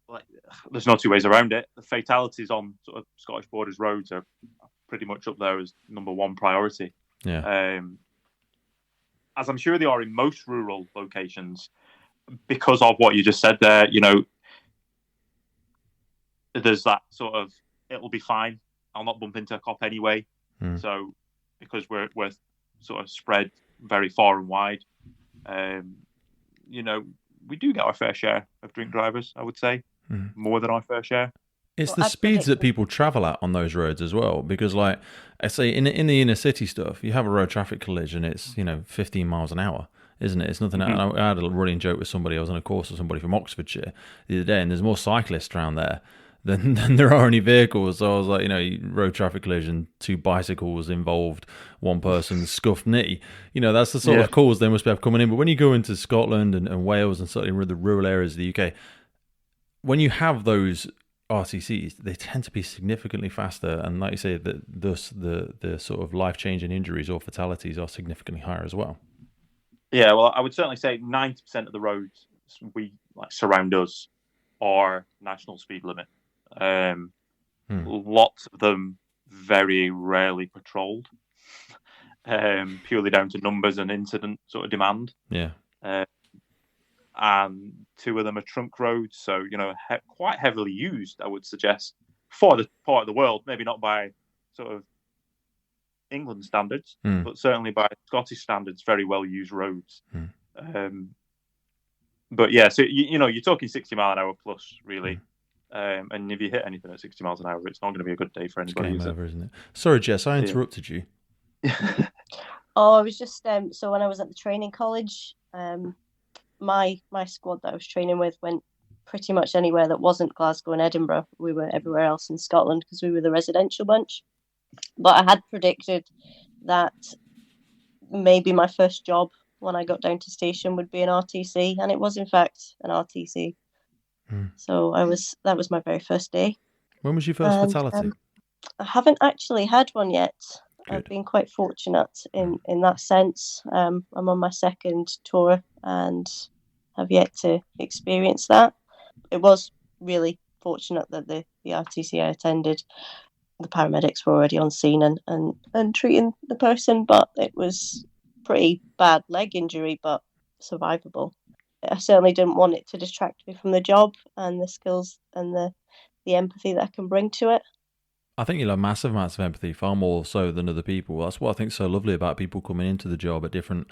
like, there's no two ways around it. The fatalities on sort of Scottish borders roads are pretty much up there as number one priority. Yeah. As I'm sure they are in most rural locations, because of what you just said there, there's that sort of, it'll be fine. I'll not bump into a cop anyway. So, because we're sort of spread very far and wide, we do get our fair share of drink drivers, I would say, more than our fair share. It's the speeds that people travel at on those roads as well, because like I say, in the inner city stuff, you have a road traffic collision, it's 15 miles an hour, isn't it? It's nothing. I had a running joke with somebody. I was on a course with somebody from Oxfordshire the other day, and there's more cyclists around there than there are any vehicles. So I was like, road traffic collision, 2 bicycles involved, 1 person's scuffed knee. That's the sort of calls they must have coming in. But when you go into Scotland and Wales and certainly the rural areas of the UK, when you have those RTCs, they tend to be significantly faster, and like you say, thus the sort of life-changing injuries or fatalities are significantly higher as well. Yeah, well, I would certainly say 90% of the roads we surround us are national speed limit. Lots of them very rarely patrolled, purely down to numbers and incident sort of demand. Yeah. And 2 of them are trunk roads, so quite heavily used, I would suggest, for the part of the world. Maybe not by sort of England standards, but certainly by Scottish standards, very well used roads. But yeah, so you're talking 60 mile an hour plus, really. And if you hit anything at 60 miles an hour, it's not going to be a good day for anybody. It's game over, isn't it? Sorry, Jess, I interrupted you. I was just so when I was at the training college, my squad that I was training with went pretty much anywhere that wasn't Glasgow and Edinburgh. We were everywhere else in Scotland because we were the residential bunch. But I had predicted that maybe my first job when I got down to station would be an RTC, and it was in fact an RTC. So that was my very first day. When was your first fatality? I haven't actually had one yet. Good. I've been quite fortunate in that sense. I'm on my 2nd tour and have yet to experience that. It was really fortunate that the RTC I attended, the paramedics were already on scene and treating the person, but it was pretty bad leg injury, but survivable. I certainly didn't want it to distract me from the job and the skills and the empathy that I can bring to it. I think you'll have massive amounts of empathy, far more so than other people. That's what I think is so lovely about people coming into the job at different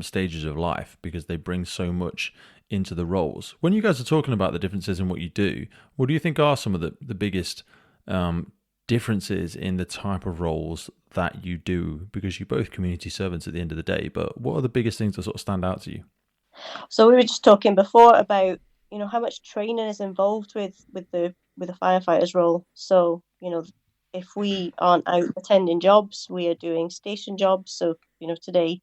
stages of life, because they bring so much into the roles. When you guys are talking about the differences in what you do, what do you think are some of the biggest differences in the type of roles that you do? Because you're both community servants at the end of the day, but what are the biggest things that sort of stand out to you? So we were just talking before about, how much training is involved with the firefighter's role. So, if we aren't out attending jobs, we are doing station jobs. So, today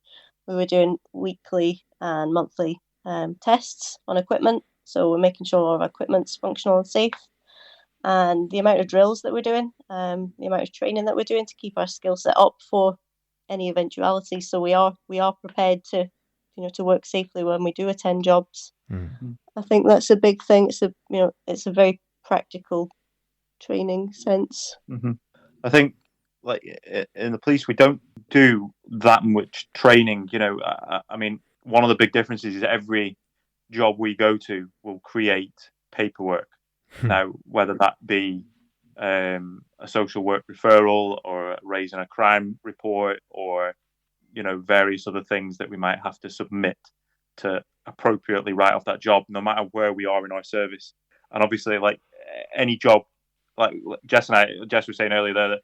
we were doing weekly and monthly tests on equipment. So we're making sure all of our equipment's functional and safe. And the amount of drills that we're doing, the amount of training that we're doing to keep our skill set up for any eventuality. So we are prepared to work safely when we do attend jobs. Mm-hmm. I think that's a big thing. It's a very practical training sense. Mm-hmm. I think, like in the police, we don't do that much training. I mean, one of the big differences is every job we go to will create paperwork. Now, whether that be a social work referral or raising a crime report or various other things that we might have to submit to appropriately write off that job, no matter where we are in our service. And obviously, like any job, like Jess was saying earlier there, that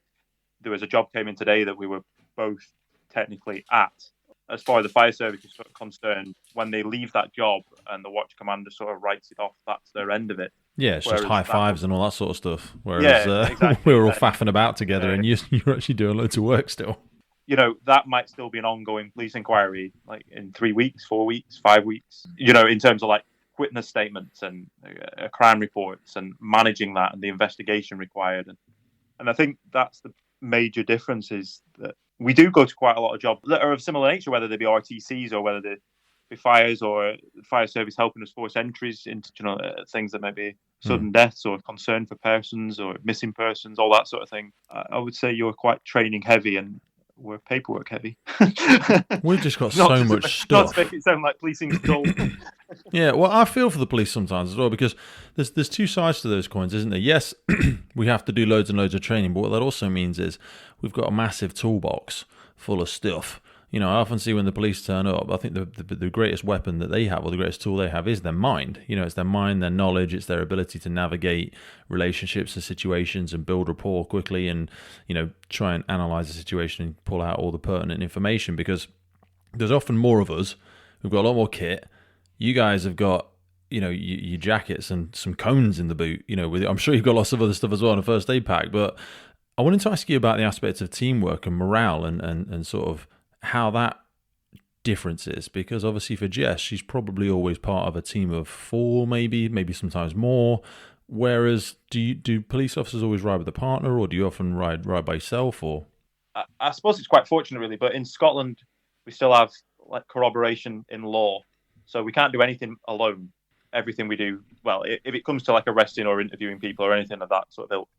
there was a job came in today that we were both technically at. As far as the fire service is sort of concerned, when they leave that job and the watch commander sort of writes it off, that's their end of it. Yeah, it's just high fives and all that sort of stuff. Whereas exactly, we were all faffing about together, and you're actually doing loads of work still. That might still be an ongoing police inquiry, like in 3 weeks, 4 weeks, 5 weeks. In terms of like witness statements and crime reports and managing that and the investigation required. And I think that's the major difference, is that we do go to quite a lot of jobs that are of similar nature, whether they be RTCs or whether they be fires or fire service helping us force entries into things that may be sudden deaths or concern for persons or missing persons, all that sort of thing. I would say you're quite training heavy and we're paperwork heavy. We've just got so much stuff. Not to make it sound like policing's dull. Yeah, well, I feel for the police sometimes as well, because there's two sides to those coins, isn't there? Yes, we have to do loads and loads of training, but what that also means is we've got a massive toolbox full of stuff. I often see when the police turn up, I think the greatest weapon that they have, or the greatest tool they have, is their mind. It's their mind, their knowledge, it's their ability to navigate relationships and situations and build rapport quickly and, try and analyze the situation and pull out all the pertinent information, because there's often more of us who've got a lot more kit. You guys have got, your jackets and some cones in the boot, I'm sure you've got lots of other stuff as well in a first aid pack, but I wanted to ask you about the aspects of teamwork and morale and sort of how that difference is, because obviously for Jess, she's probably always part of a team of 4, maybe sometimes more. Whereas, do police officers always ride with a partner, or do you often ride by yourself? Or I suppose it's quite fortunate, really. But in Scotland, we still have like corroboration in law, so we can't do anything alone. Everything we do, well, if it comes to like arresting or interviewing people or anything of that sort of ilk,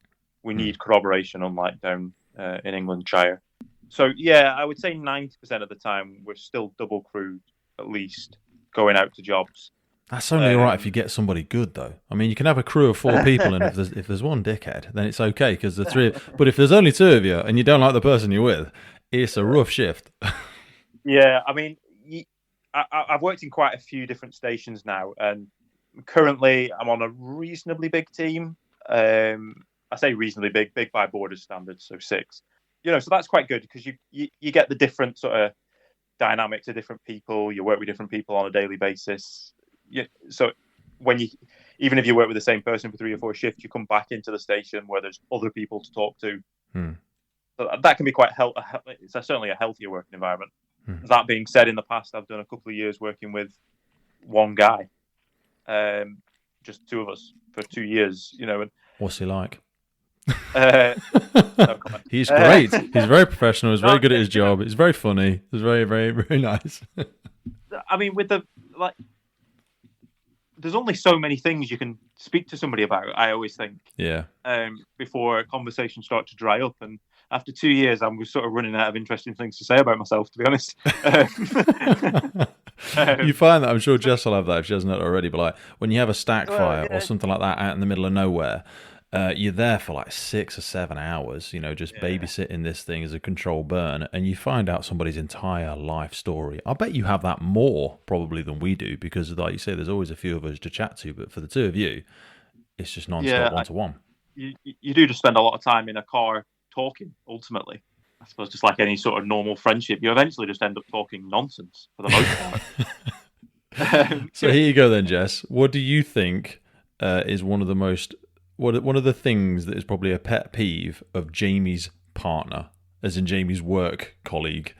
we need corroboration, unlike down in England Shire. So, yeah, I would say 90% of the time we're still double crewed, at least, going out to jobs. That's only all right if you get somebody good, though. I mean, you can have a crew of 4 people, and if there's one dickhead, then it's okay, because the 3. But if there's only 2 of you and you don't like the person you're with, it's a rough shift. Yeah, I mean, I've worked in quite a few different stations now, and currently I'm on a reasonably big team. I say reasonably big by Borders standards, so 6. So that's quite good, because you get the different sort of dynamics of different people. You work with different people on a daily basis. So even if you work with the same person for 3 or 4 shifts, you come back into the station where there's other people to talk to. So that can be quite it's certainly a healthier working environment. That being said, in the past, I've done a couple of years working with one guy, just 2 of us for 2 years. And what's he like? No he's great. He's very professional. He's very good at his job. He's very funny. He's very, very, very nice. I mean, there's only so many things you can speak to somebody about, I always think. Yeah. Before a conversation starts to dry up, and after 2 years, I'm sort of running out of interesting things to say about myself, to be honest. You find that, I'm sure Jess will have that if she hasn't had it already, but like when you have a stack fire or something like that out in the middle of nowhere, You're there for like 6 or 7 hours, just babysitting this thing as a controlled burn, and you find out somebody's entire life story. I bet you have that more probably than we do, because like you say, there's always a few of us to chat to, but for the two of you, it's just non-stop one-to-one. You do just spend a lot of time in a car talking, ultimately. I suppose just like any sort of normal friendship, you eventually just end up talking nonsense for the most part. So here you go then, Jess. What do you think is one of the things that is probably a pet peeve of Jamie's partner, as in Jamie's work colleague?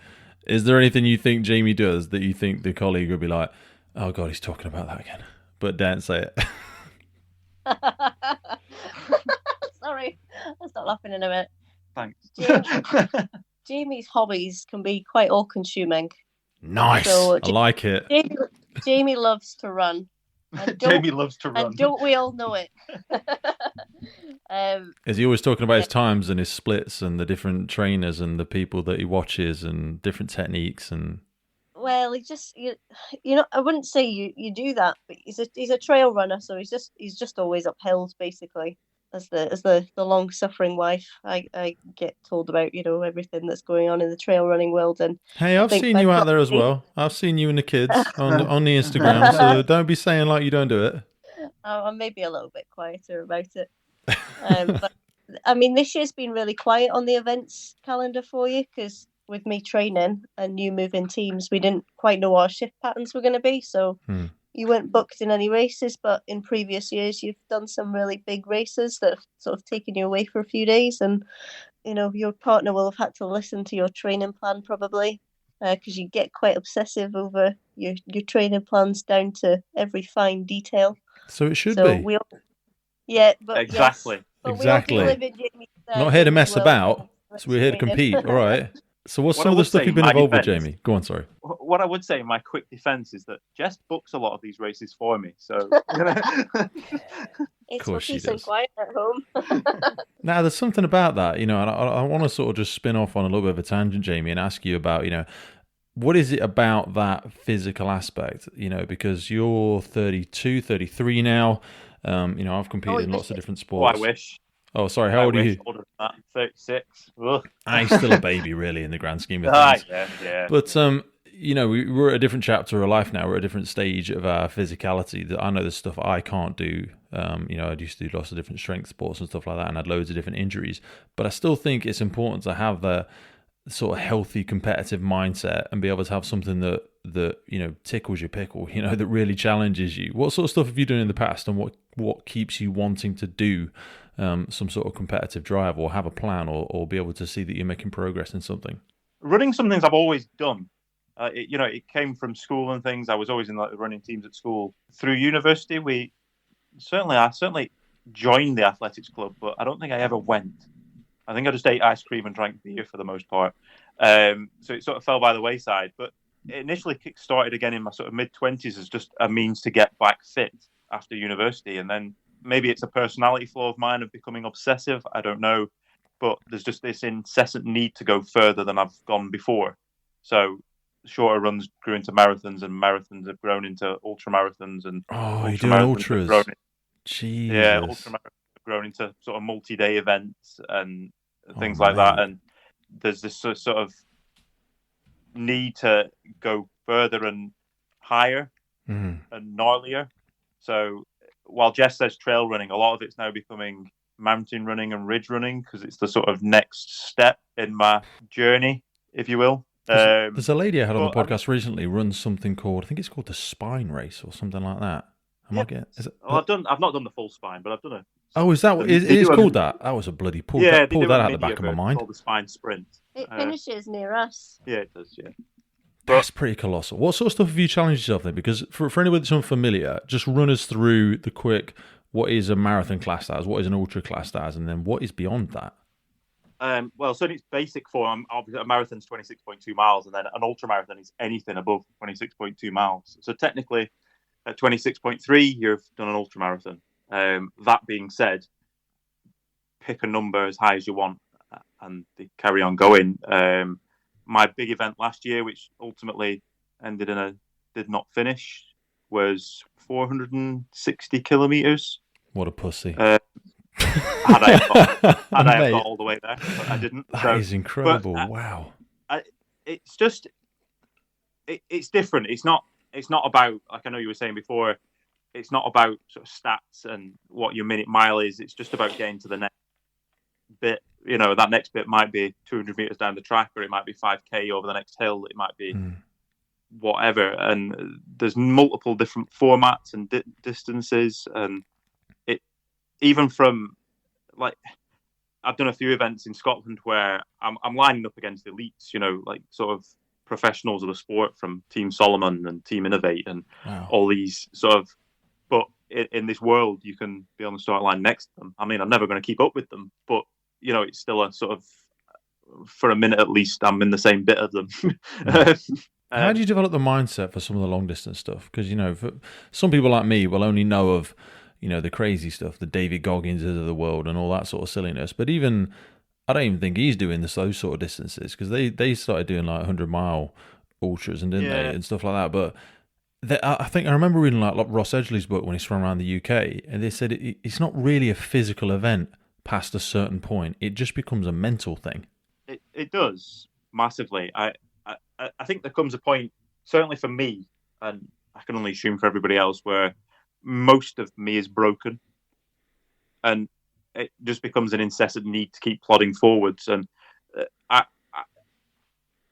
Is there anything you think Jamie does that you think the colleague would be like, oh God, he's talking about that again, but don't say it? Sorry, I'll stop laughing in a minute. Thanks. Jamie's hobbies can be quite all-consuming. Nice, so, I like it. Jamie loves to run. Jamie loves to run. And don't we all know it? Is he always talking about his times and his splits and the different trainers and the people that he watches and different techniques and? Well, he just I wouldn't say you do that, but he's a trail runner, so he's just always up hills basically. As the long suffering wife, I get told about everything that's going on in the trail running world. And hey, I've seen you out there as well. I've seen you and the kids on the Instagram. So don't be saying like you don't do it. I'm maybe a little bit quieter about it. But I mean, this year's been really quiet on the events calendar for you, because with me training and you moving teams, we didn't quite know what our shift patterns were going to be. So. You weren't booked in any races, but in previous years you've done some really big races that have sort of taken you away for a few days, and your partner will have had to listen to your training plan probably, because you get quite obsessive over your training plans down to every fine detail. So it should be. But exactly. Yes, but exactly. We all do live in Jamie's, not here to mess about. So we're here to compete. All right. So what's some of the stuff you've been involved with, Jamie? Go on, sorry. What I would say in my quick defence is that Jess books a lot of these races for me. So it's for peace and quiet at home. Now, there's something about that, and I want to sort of just spin off on a little bit of a tangent, Jamie, and ask you about, what is it about that physical aspect? Because you're 32, 33 now. I've competed in lots of different sports. Oh, I wish. Oh, sorry. How old are you? Older than that, 36. Ugh. I'm still a baby, really, in the grand scheme of things. Yeah. But we're at a different chapter of life now. We're at a different stage of our physicality. I know there's stuff I can't do. I used to do lots of different strength sports and stuff like that, and had loads of different injuries. But I still think it's important to have the sort of healthy competitive mindset and be able to have something that tickles your pickle, that really challenges you. What sort of stuff have you done in the past, and what keeps you wanting to do some sort of competitive drive, or have a plan, or be able to see that you're making progress in something? Running, some things I've always done. It came from school and things. I was always in the running teams at school. Through university, I certainly joined the athletics club, but I don't think I ever went. I think I just ate ice cream and drank beer for the most part. So it sort of fell by the wayside. But it initially kick-started again in my sort of mid-20s as just a means to get back fit after university. And then maybe it's a personality flaw of mine of becoming obsessive. I don't know. But there's just this incessant need to go further than I've gone before. So shorter runs grew into marathons, and marathons have grown into ultramarathons. And you're doing ultras. Jesus. Yeah, ultramarathons have grown into sort of multi-day events and things like that. And there's this sort of need to go further and higher and gnarlier. So while Jess says trail running, a lot of it's now becoming mountain running and ridge running, because it's the sort of next step in my journey, if you will. There's a lady I had on the podcast recently runs something called, I think it's called the Spine Race or something like that. I've not done the full spine, but I've done it. Oh, is that it is called that? That was a bloody pull that out of the back of my mind. Called the Spine Sprint. It finishes near us. Yeah, it does. Yeah. That's pretty colossal. What sort of stuff have you challenged yourself then? Because for anybody that's unfamiliar, just run us through the quick, what is a marathon classed as, what is an ultra classed as, and then what is beyond that? Well, so in its basic form, obviously a marathon's 26.2 miles, and then an ultra marathon is anything above 26.2 miles. So technically, at 26.3, you've done an ultra marathon. That being said, pick a number as high as you want, and they carry on going. My big event last year, which ultimately ended in a did not finish, was 460 kilometers. What a pussy! Had I have got all the way there, but I didn't. That is incredible. But, wow. It's just it's different. It's not about, like I know you were saying before. It's not about sort of stats and what your minute mile is. It's just about getting to the next bit. You know, that next bit might be 200 meters down the track, or it might be 5K over the next hill. It might be whatever. And there's multiple different formats and distances. And it, even from, like, I've done a few events in Scotland where I'm lining up against elites, you know, like sort of professionals of the sport from Team Solomon and Team Innovate and all these sort of. But in this world, you can be on the start line next to them. I mean, I'm never going to keep up with them, but, you know, it's still a sort of, for a minute at least, I'm in the same bit of them. How do you develop the mindset for some of the long distance stuff? Because, you know, for some people like me will only know of, you know, the crazy stuff, the David Gogginses of the world and all that sort of silliness. But even, I don't even think he's doing those sort of distances, because they started doing like 100-mile ultras and didn't they, and stuff like that. But I think I remember reading like Ross Edgley's book when he swam around the UK, and they said it's not really a physical event past a certain point. It just becomes a mental thing. It does massively. I think there comes a point, certainly for me, and I can only assume for everybody else, where most of me is broken, and it just becomes an incessant need to keep plodding forwards. And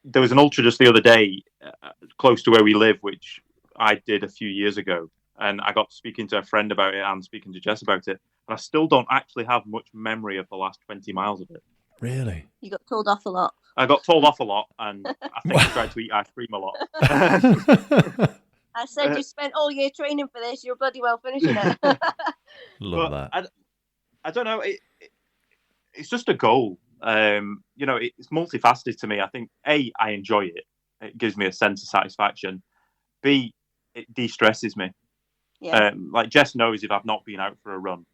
there was an ultra just the other day, close to where we live, which I did a few years ago, and I got speaking to a friend about it and speaking to Jess about it, and I still don't actually have much memory of the last 20 miles of it. Really? You got told off a lot. I got told off a lot, and I think I tried to eat ice cream a lot. I said you spent all year training for this. You're bloody well finishing it. Love that. I don't know. It's just a goal. You know, it's multifaceted to me. I think A, I enjoy it. It gives me a sense of satisfaction. B, it de-stresses me. Yeah. Like Jess knows if I've not been out for a run,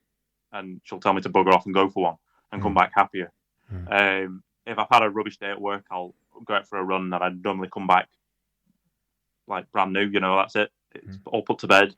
and she'll tell me to bugger off and go for one and come back happier. If I've had a rubbish day at work, I'll go out for a run and I'd normally come back like brand new. You know, that's it. It's all put to bed.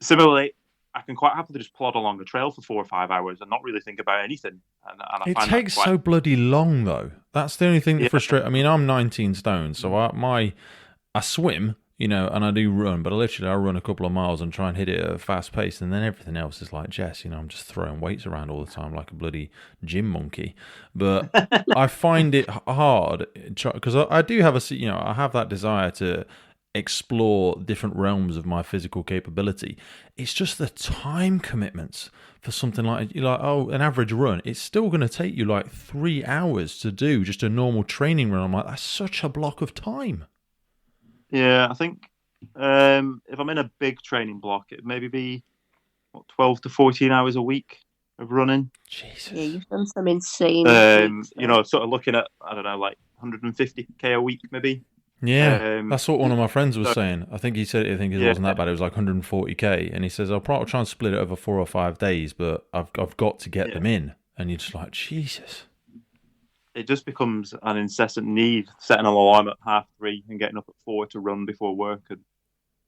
Similarly, I can quite happily just plod along a trail for 4 or 5 hours and not really think about anything. And I it find takes so bloody long, though. That's the only thing that frustrates. I mean, I'm 19 stone, so I swim, you know, and I do run, but I run a couple of miles and try and hit it at a fast pace, and then everything else is like Jess, you know, I'm just throwing weights around all the time like a bloody gym monkey. But I find it hard because I do have I have that desire to explore different realms of my physical capability. It's just the time commitments for something like an average run. It's still going to take you like 3 hours to do just a normal training run. I'm like, that's such a block of time. Yeah, I think if I'm in a big training block, it maybe be 12 to 14 hours a week of running. Jesus. Yeah, you've done some insane. You know, sort of looking at, I don't know, like 150k a week maybe. Yeah, that's what one of my friends was saying. I think he said it wasn't that bad. It was like 140k, and he says I'll probably try and split it over 4 or 5 days, but I've got to get them in. And you're just like, Jesus. It just becomes an incessant need, setting an alarm at 3:30 and getting up at 4 to run before work. And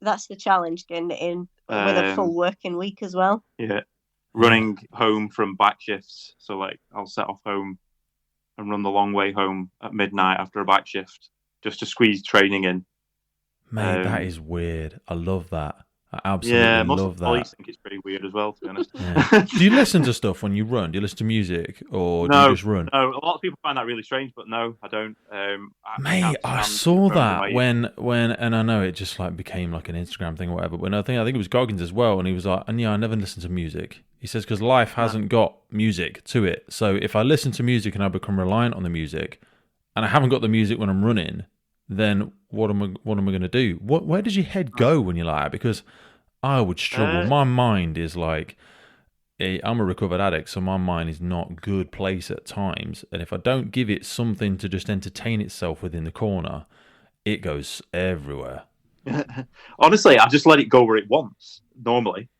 that's the challenge, getting it in with a full working week as well. Yeah, running home from back shifts. So like, I'll set off home and run the long way home at midnight after a back shift, just to squeeze training in. Mate, that is weird. I love that. I absolutely most love of that. I think it's pretty weird as well, to be honest. Yeah. Do you listen to stuff when you run? Do you listen to music, or do you just run? No, a lot of people find that really strange, but no, I don't. Mate, I saw that when, and I know it just like became like an Instagram thing or whatever. But I think it was Goggins as well, and he was like, "And yeah, I never listen to music." He says because life hasn't got music to it. So if I listen to music and I become reliant on the music, and I haven't got the music when I'm running, then what am I going to do? Where does your head go when you're like that? Because I would struggle. My mind is like, I'm a recovered addict, so my mind is not a good place at times. And if I don't give it something to just entertain itself within the corner, it goes everywhere. Honestly, I just let it go where it wants, normally.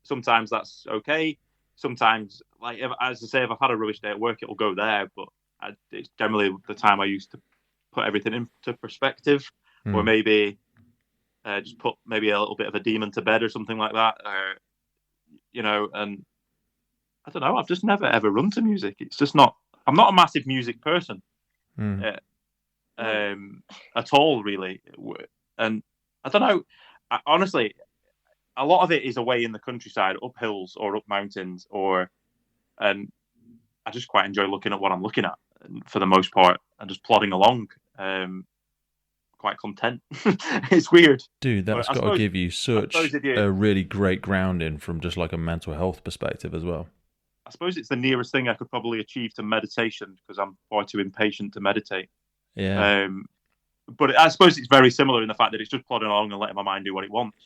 Sometimes that's okay. Sometimes, like, as I say, if I've had a rubbish day at work, it'll go there. But it's generally the time I used to put everything into perspective, or maybe just put maybe a little bit of a demon to bed or something like that. You know, and I don't know. I've just never ever run to music. It's just not. I'm not a massive music person at all, really. And I don't know. Honestly, a lot of it is away in the countryside, up hills or up mountains, and I just quite enjoy looking at what I'm looking at for the most part and just plodding along. Quite content. It's weird, dude. That's got to give you such a really great grounding from just like a mental health perspective as well. I suppose it's the nearest thing I could probably achieve to meditation because I'm far too impatient to meditate. Yeah. But I suppose it's very similar in the fact that it's just plodding along and letting my mind do what it wants.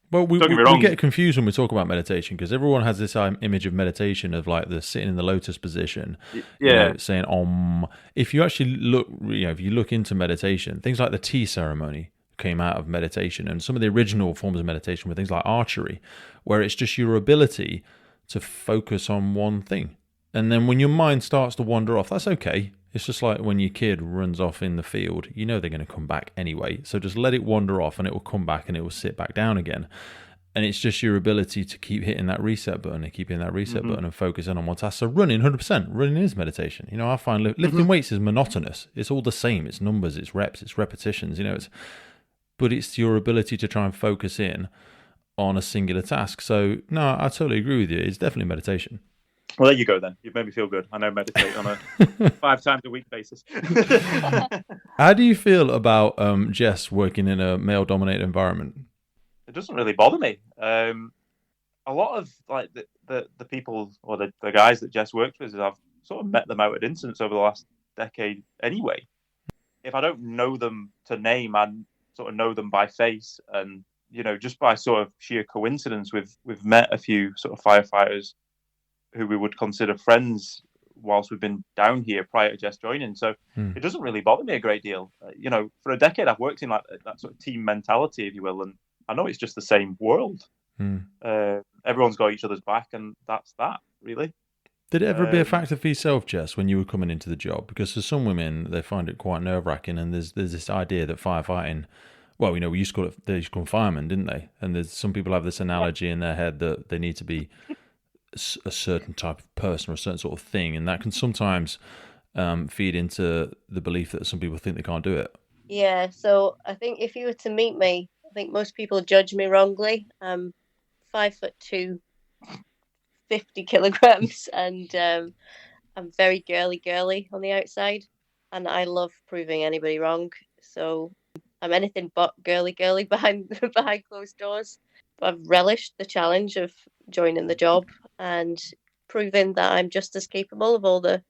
Well, we get confused when we talk about meditation because everyone has this image of meditation of like the sitting in the lotus position, saying Om. If you actually look, if you look into meditation, things like the tea ceremony came out of meditation, and some of the original forms of meditation were things like archery, where it's just your ability to focus on one thing, and then when your mind starts to wander off, that's okay. It's just like when your kid runs off in the field, they're going to come back anyway. So just let it wander off and it will come back and it will sit back down again. And it's just your ability to keep hitting that reset button and keep hitting that reset button and focusing on one task. So running, 100%, running is meditation. I find lifting weights is monotonous. It's all the same. It's numbers, it's reps, it's repetitions, but it's your ability to try and focus in on a singular task. So no, I totally agree with you. It's definitely meditation. Well, there you go then. You've made me feel good. I now meditate on a 5 times a week basis. How do you feel about Jess working in a male-dominated environment? It doesn't really bother me. A lot of like the people or the guys that Jess works with, I've sort of met them out at incidents over the last decade anyway. If I don't know them to name, I sort of know them by face. And, just by sort of sheer coincidence, we've met a few sort of firefighters who we would consider friends whilst we've been down here prior to Jess joining. So it doesn't really bother me a great deal. For a decade, I've worked in like that sort of team mentality, if you will, and I know it's just the same world. Everyone's got each other's back, and that's that, really. Did it ever be a factor for yourself, Jess, when you were coming into the job? Because for some women, they find it quite nerve-wracking, and there's this idea that firefighting, well, we used to call them firemen, didn't they? And there's some people have this analogy in their head that they need to be a certain type of person or a certain sort of thing, and that can sometimes feed into the belief that some people think they can't do it. Yeah, so I think if you were to meet me, I think most people judge me wrongly. I'm 5'2", 50 kilograms, and I'm very girly on the outside, and I love proving anybody wrong. So I'm anything but girly behind closed doors. I've relished the challenge of joining the job and proving that I'm just as capable of all the,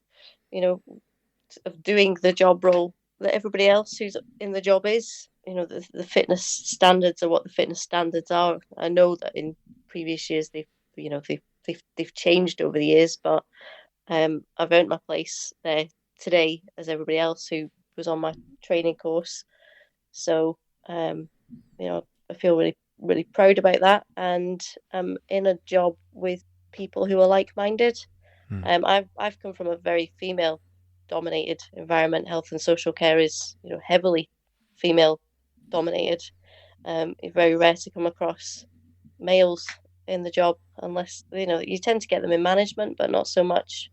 of doing the job role that everybody else who's in the job is. The fitness standards are what the fitness standards are. I know that in previous years they've changed over the years, but I've earned my place there today as everybody else who was on my training course. So I feel really proud about that, and I'm in a job with people who are like-minded. I've come from a very female-dominated environment. Health and social care is heavily female-dominated. It's very rare to come across males in the job, unless you tend to get them in management, but not so much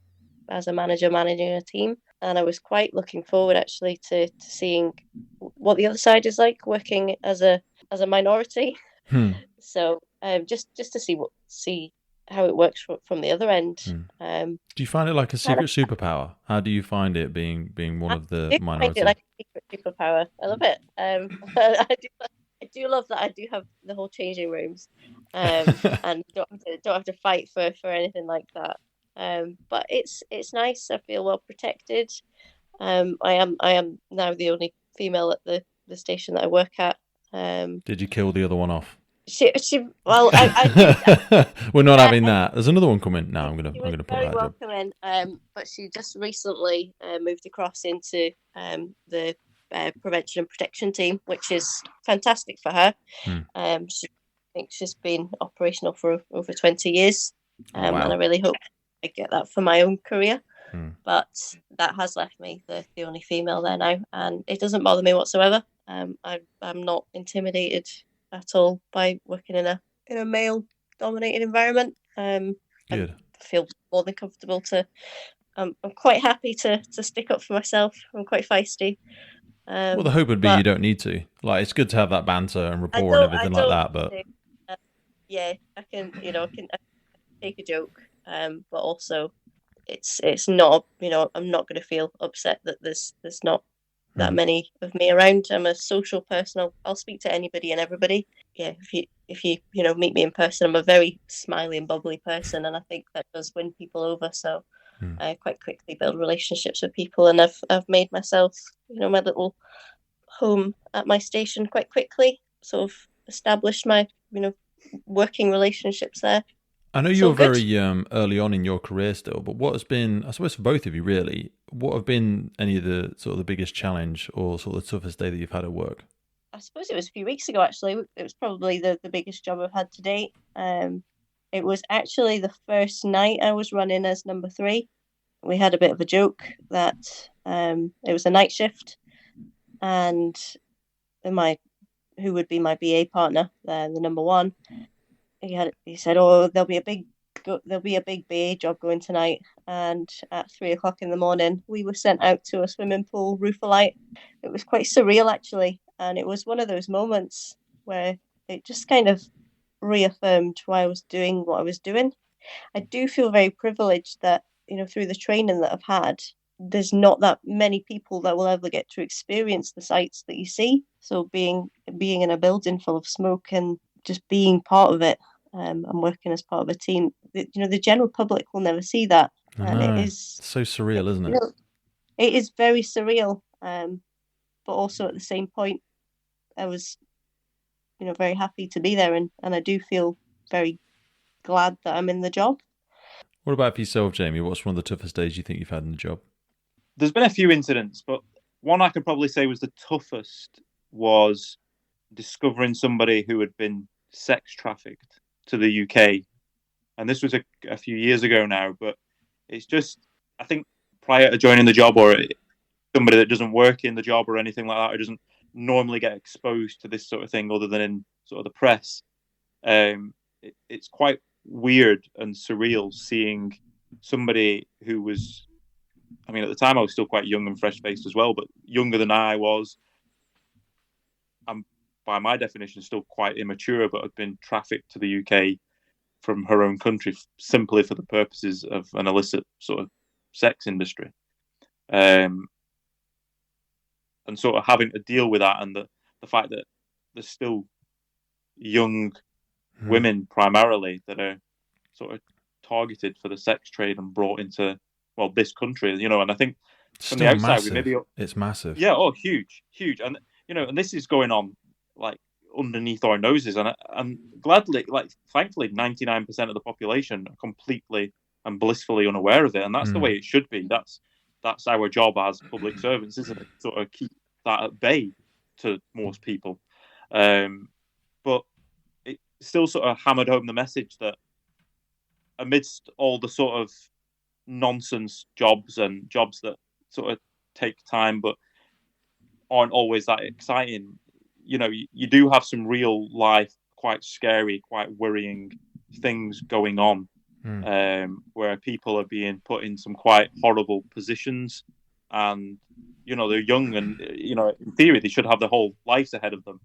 as a manager managing a team. And I was quite looking forward actually to seeing what the other side is like working as a minority. So just to see how it works from the other end. Do you find it like a secret superpower? How do you find it being one of the minority? I find it like a secret superpower. I love it. I do love that I do have the whole changing rooms, and don't have to fight for anything like that. But it's nice. I feel well protected. I am now the only female at the station that I work at. Did you kill the other one off? Well, I we're not having that. There's another one coming. No, I'm gonna put that very job. welcome in. But she just recently moved across into the prevention and protection team, which is fantastic for her. I think she's been operational for over 20 years, wow. And I really hope I get that for my own career. But that has left me the only female there now, and it doesn't bother me whatsoever. I'm not intimidated at all by working in a male dominated environment. Good. feel more than comfortable to. I'm quite happy to stick up for myself. I'm quite feisty. Well, the hope would be you don't need to. Like, it's good to have that banter and rapport and everything like that, but yeah, I can take a joke, but also it's not, I'm not going to feel upset that there's not that many of me around. I'm a social person. I'll speak to anybody and everybody. Yeah, if you meet me in person, I'm a very smiley and bubbly person, and I think that does win people over. So I quite quickly build relationships with people, and I've made myself, my little home at my station quite quickly. Sort of established my, working relationships there. I know you're very early on in your career still, but what has been, I suppose for both of you really, what have been any of the sort of the biggest challenge or sort of the toughest day that you've had at work? I suppose it was a few weeks ago, actually. It was probably the biggest job I've had to date. It was actually the first night I was running as number 3. We had a bit of a joke that it was a night shift, and who would be my BA partner, the number 1, he said, "Oh, there'll be a big BA job going tonight." And at 3:00 in the morning, we were sent out to a swimming pool roof alight. It was quite surreal, actually, and it was one of those moments where it just kind of reaffirmed why I was doing what I was doing. I do feel very privileged that through the training that I've had, there's not that many people that will ever get to experience the sights that you see. So being in a building full of smoke and just being part of it, and working as part of a team, the general public will never see that. And it is so surreal, isn't it? It is very surreal. But also at the same point, I was, very happy to be there, and I do feel very glad that I'm in the job. What about for yourself, Jamie? What's one of the toughest days you think you've had in the job? There's been a few incidents, but one I could probably say was the toughest was discovering somebody who had been sex trafficked to the UK. And this was a few years ago now, but it's just, I think prior to joining the job, or somebody that doesn't work in the job or anything like that, or doesn't normally get exposed to this sort of thing other than in sort of the press, it's quite weird and surreal seeing somebody who was, I mean, at the time I was still quite young and fresh-faced as well, but younger than I was. I'm, by my definition, still quite immature, but had been trafficked to the UK from her own country simply for the purposes of an illicit sort of sex industry. And sort of having to deal with that, and the fact that there's still young women primarily that are sort of targeted for the sex trade and brought into, well, this country, and I think from Still the outside, massive. It's massive. Yeah, huge. And, and this is going on like underneath our noses, and gladly, like, thankfully, 99% of the population are completely and blissfully unaware of it. And that's the way it should be. That's our job as public servants, isn't it? Sort of keep that at bay to most people. But it still sort of hammered home the message that amidst all the sort of nonsense jobs and jobs that sort of take time but aren't always that exciting, you do have some real life, quite scary, quite worrying things going on, where people are being put in some quite horrible positions, and they're young, and in theory they should have their whole lives ahead of them,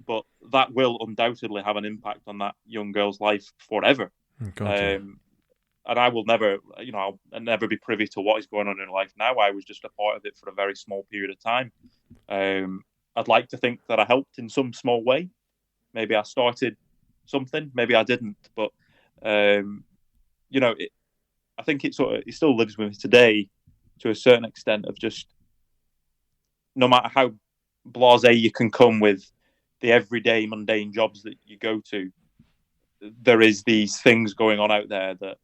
but that will undoubtedly have an impact on that young girl's life forever. And I will never, I'll never be privy to what is going on in her life now. I was just a part of it for a very small period of time. I'd like to think that I helped in some small way. Maybe I started something, maybe I didn't, but I think it still lives with me today to a certain extent, of just, no matter how blasé you can come with the everyday mundane jobs that you go to, there is these things going on out there that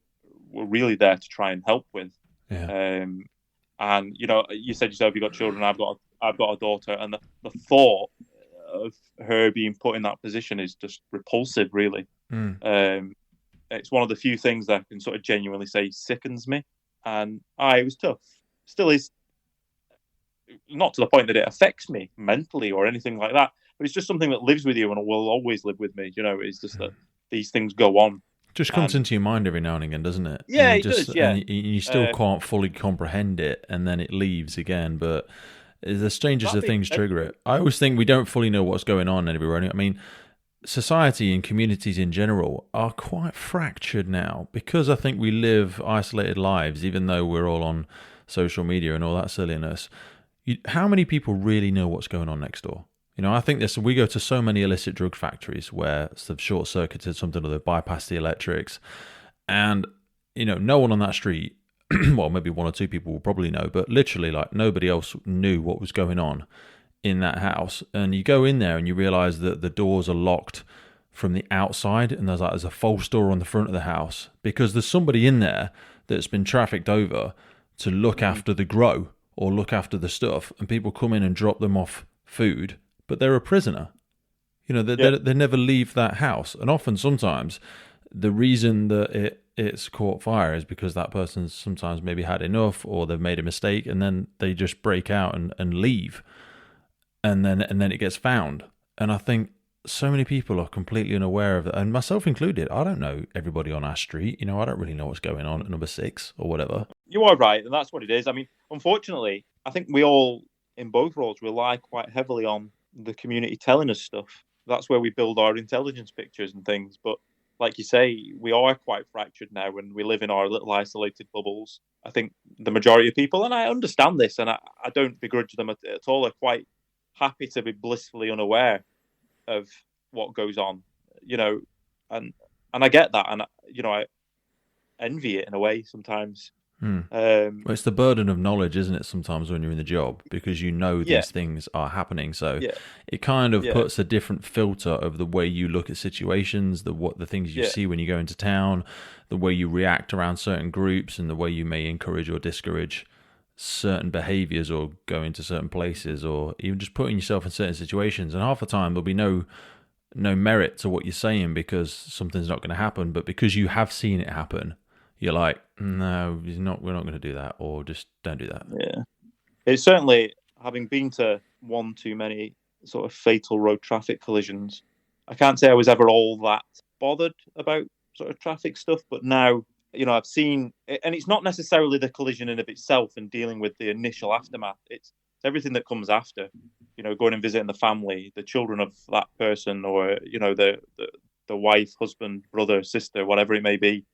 we're really there to try and help with. And you said yourself, you got children. I've got a daughter, and the thought of her being put in that position is just repulsive, really. It's one of the few things that I can sort of genuinely say sickens me, and it was tough. Still is, not to the point that it affects me mentally or anything like that, but it's just something that lives with you and will always live with me. It's just that these things go on. Just comes into your mind every now and again, doesn't it? Yeah, and it does. Yeah, and you still can't fully comprehend it, and then it leaves again. But the strangest of things trigger it. I always think we don't fully know what's going on everywhere. I mean, society and communities in general are quite fractured now because I think we live isolated lives, even though we're all on social media and all that silliness. How many people really know what's going on next door? I think we go to so many illicit drug factories where they've short-circuited something or they've bypassed the electrics, and no one on that street, well, maybe one or two people will probably know, but literally like nobody else knew what was going on in that house. And you go in there and you realize that the doors are locked from the outside, and there's a false door on the front of the house because there's somebody in there that's been trafficked over to look after the grow or look after the stuff, and people come in and drop them off food, but they're a prisoner. They never leave that house. And often, sometimes, the reason that it's caught fire is because that person's sometimes maybe had enough or they've made a mistake, and then they just break out and leave. And then it gets found. And I think so many people are completely unaware of that, and myself included. I don't know everybody on our street. I don't really know what's going on at number 6 or whatever. You are right, and that's what it is. I mean, unfortunately, I think we all, in both roles, rely quite heavily on the community telling us stuff. That's where we build our intelligence pictures and things. But like you say, we are quite fractured now, and we live in our little isolated bubbles. I think the majority of people, and I understand this, and I don't begrudge them at all, are quite happy to be blissfully unaware of what goes on, and I get that, and I envy it in a way sometimes. Well, it's the burden of knowledge, isn't it, sometimes when you're in the job, because these things are happening. So it kind of puts a different filter over the way you look at situations, the things you see when you go into town, the way you react around certain groups, and the way you may encourage or discourage certain behaviors or go into certain places, or even just putting yourself in certain situations. And half the time there'll be no merit to what you're saying because something's not going to happen, but because you have seen it happen, you're like, no, we're not going to do that, or just don't do that. Yeah, it's certainly, having been to one too many sort of fatal road traffic collisions, I can't say I was ever all that bothered about sort of traffic stuff, but now I've seen, and it's not necessarily the collision in of itself and dealing with the initial aftermath. It's everything that comes after, going and visiting the family, the children of that person, or, the wife, husband, brother, sister, whatever it may be,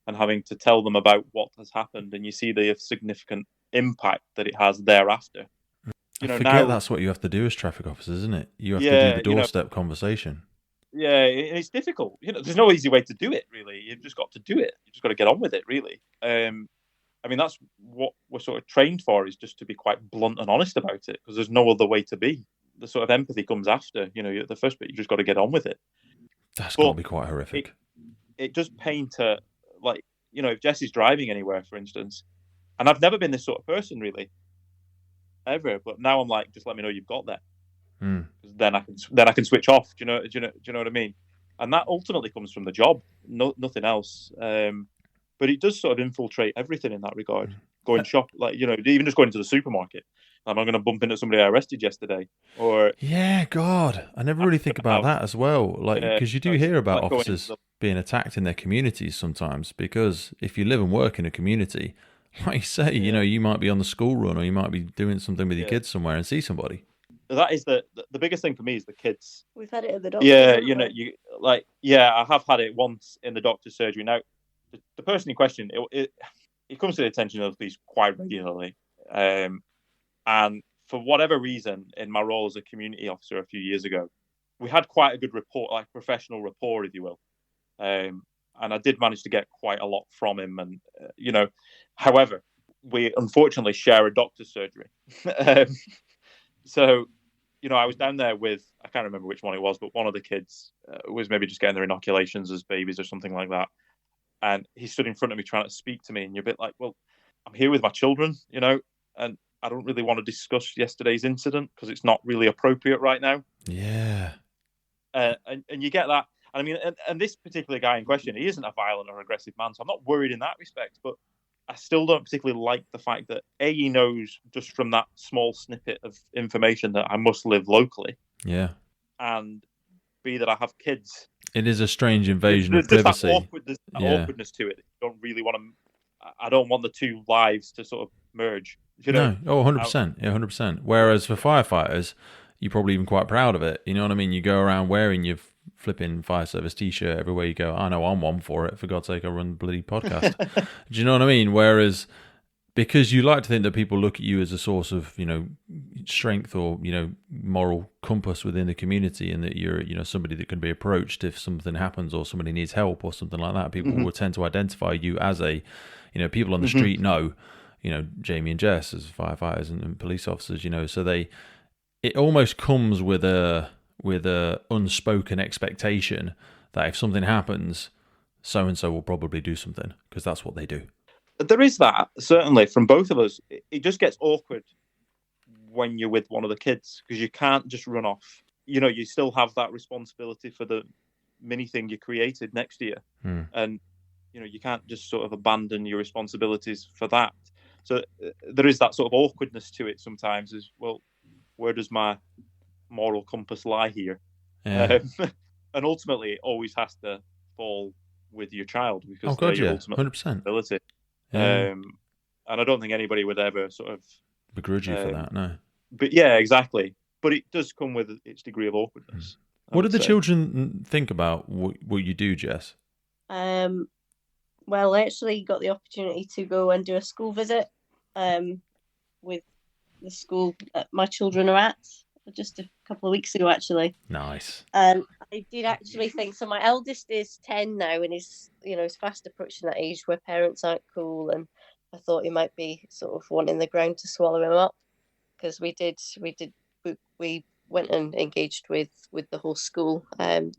and having to tell them about what has happened. And you see the significant impact that it has thereafter. Now, that's what you have to do as traffic officers, isn't it? You have to do the doorstep conversation. Yeah, and it's difficult. There's no easy way to do it, really. You've just got to do it. You've just got to get on with it, really. I mean, that's what we're sort of trained for, is just to be quite blunt and honest about it, because there's no other way to be. The sort of empathy comes after. The first bit, you just got to get on with it. That's got to be quite horrific. It does pain to, like, if Jess is driving anywhere, for instance, and I've never been this sort of person, really, ever, but now I'm like, just let me know you've got that. Then I can switch off. Do you know what I mean? And that ultimately comes from the job, nothing else. But it does sort of infiltrate everything in that regard. Going shop, like, even just going to the supermarket. Am I going to bump into somebody I arrested yesterday? Or God, I never really think about that as well. Like, because you do hear about officers being attacked in their communities sometimes. Because if you live and work in a community, like you say, you might be on the school run, or you might be doing something with your kids somewhere and see somebody. That is the biggest thing for me, is the kids. We've had it at the doctor. Yeah, I have had it once in the doctor's surgery. Now, the person in question, it comes to the attention of these quite regularly. And for whatever reason, in my role as a community officer a few years ago, we had quite a good rapport, like professional rapport, if you will. And I did manage to get quite a lot from him. And, however, we unfortunately share a doctor's surgery. So, I was down there with, I can't remember which one it was, but one of the kids was maybe just getting their inoculations as babies or something like that. And he stood in front of me trying to speak to me. And you're a bit like, well, I'm here with my children, and I don't really want to discuss yesterday's incident because it's not really appropriate right now. Yeah. And you get that. I mean, and this particular guy in question, he isn't a violent or aggressive man, so I'm not worried in that respect. But I still don't particularly like the fact that A, he knows just from that small snippet of information that I must live locally. Yeah. And B, that I have kids. It is a strange invasion of there's privacy. There's that awkwardness to it. You don't really want to. I don't want the two lives to sort of merge. No, 100%. Yeah, 100%. Whereas for firefighters, you're probably even quite proud of it. You know what I mean? You go around wearing your flipping fire service t-shirt everywhere you go. I know I'm one for it. For God's sake, I run the bloody podcast. Do you know what I mean? Whereas because you like to think that people look at you as a source of, strength or, moral compass within the community, and that you're, somebody that can be approached if something happens or somebody needs help or something like that. People will tend to identify you as a, people on the street know, Jamie and Jess as firefighters and police officers, so it almost comes with a unspoken expectation that if something happens, so and so will probably do something, because that's what they do. There is that, certainly, from both of us. It just gets awkward when you're with one of the kids, because you can't just run off. You still have that responsibility for the mini thing you created next to you. And, you can't just sort of abandon your responsibilities for that. So there is that sort of awkwardness to it sometimes, as well, where does my moral compass lie here? Yeah. And ultimately, it always has to fall with your child, because they're your ultimate 100%. responsibility. Yeah. And I don't think anybody would ever sort of begrudge you for that, no. But yeah, exactly. But it does come with its degree of awkwardness. What did the children think about what you do, Jess? Well, I actually got the opportunity to go and do a school visit with the school that my children are at just a couple of weeks ago, actually. Nice. And I did actually think, so my eldest is 10 now, and is fast approaching that age where parents aren't cool, and I thought he might be sort of wanting the ground to swallow him up, because we went and engaged with the whole school,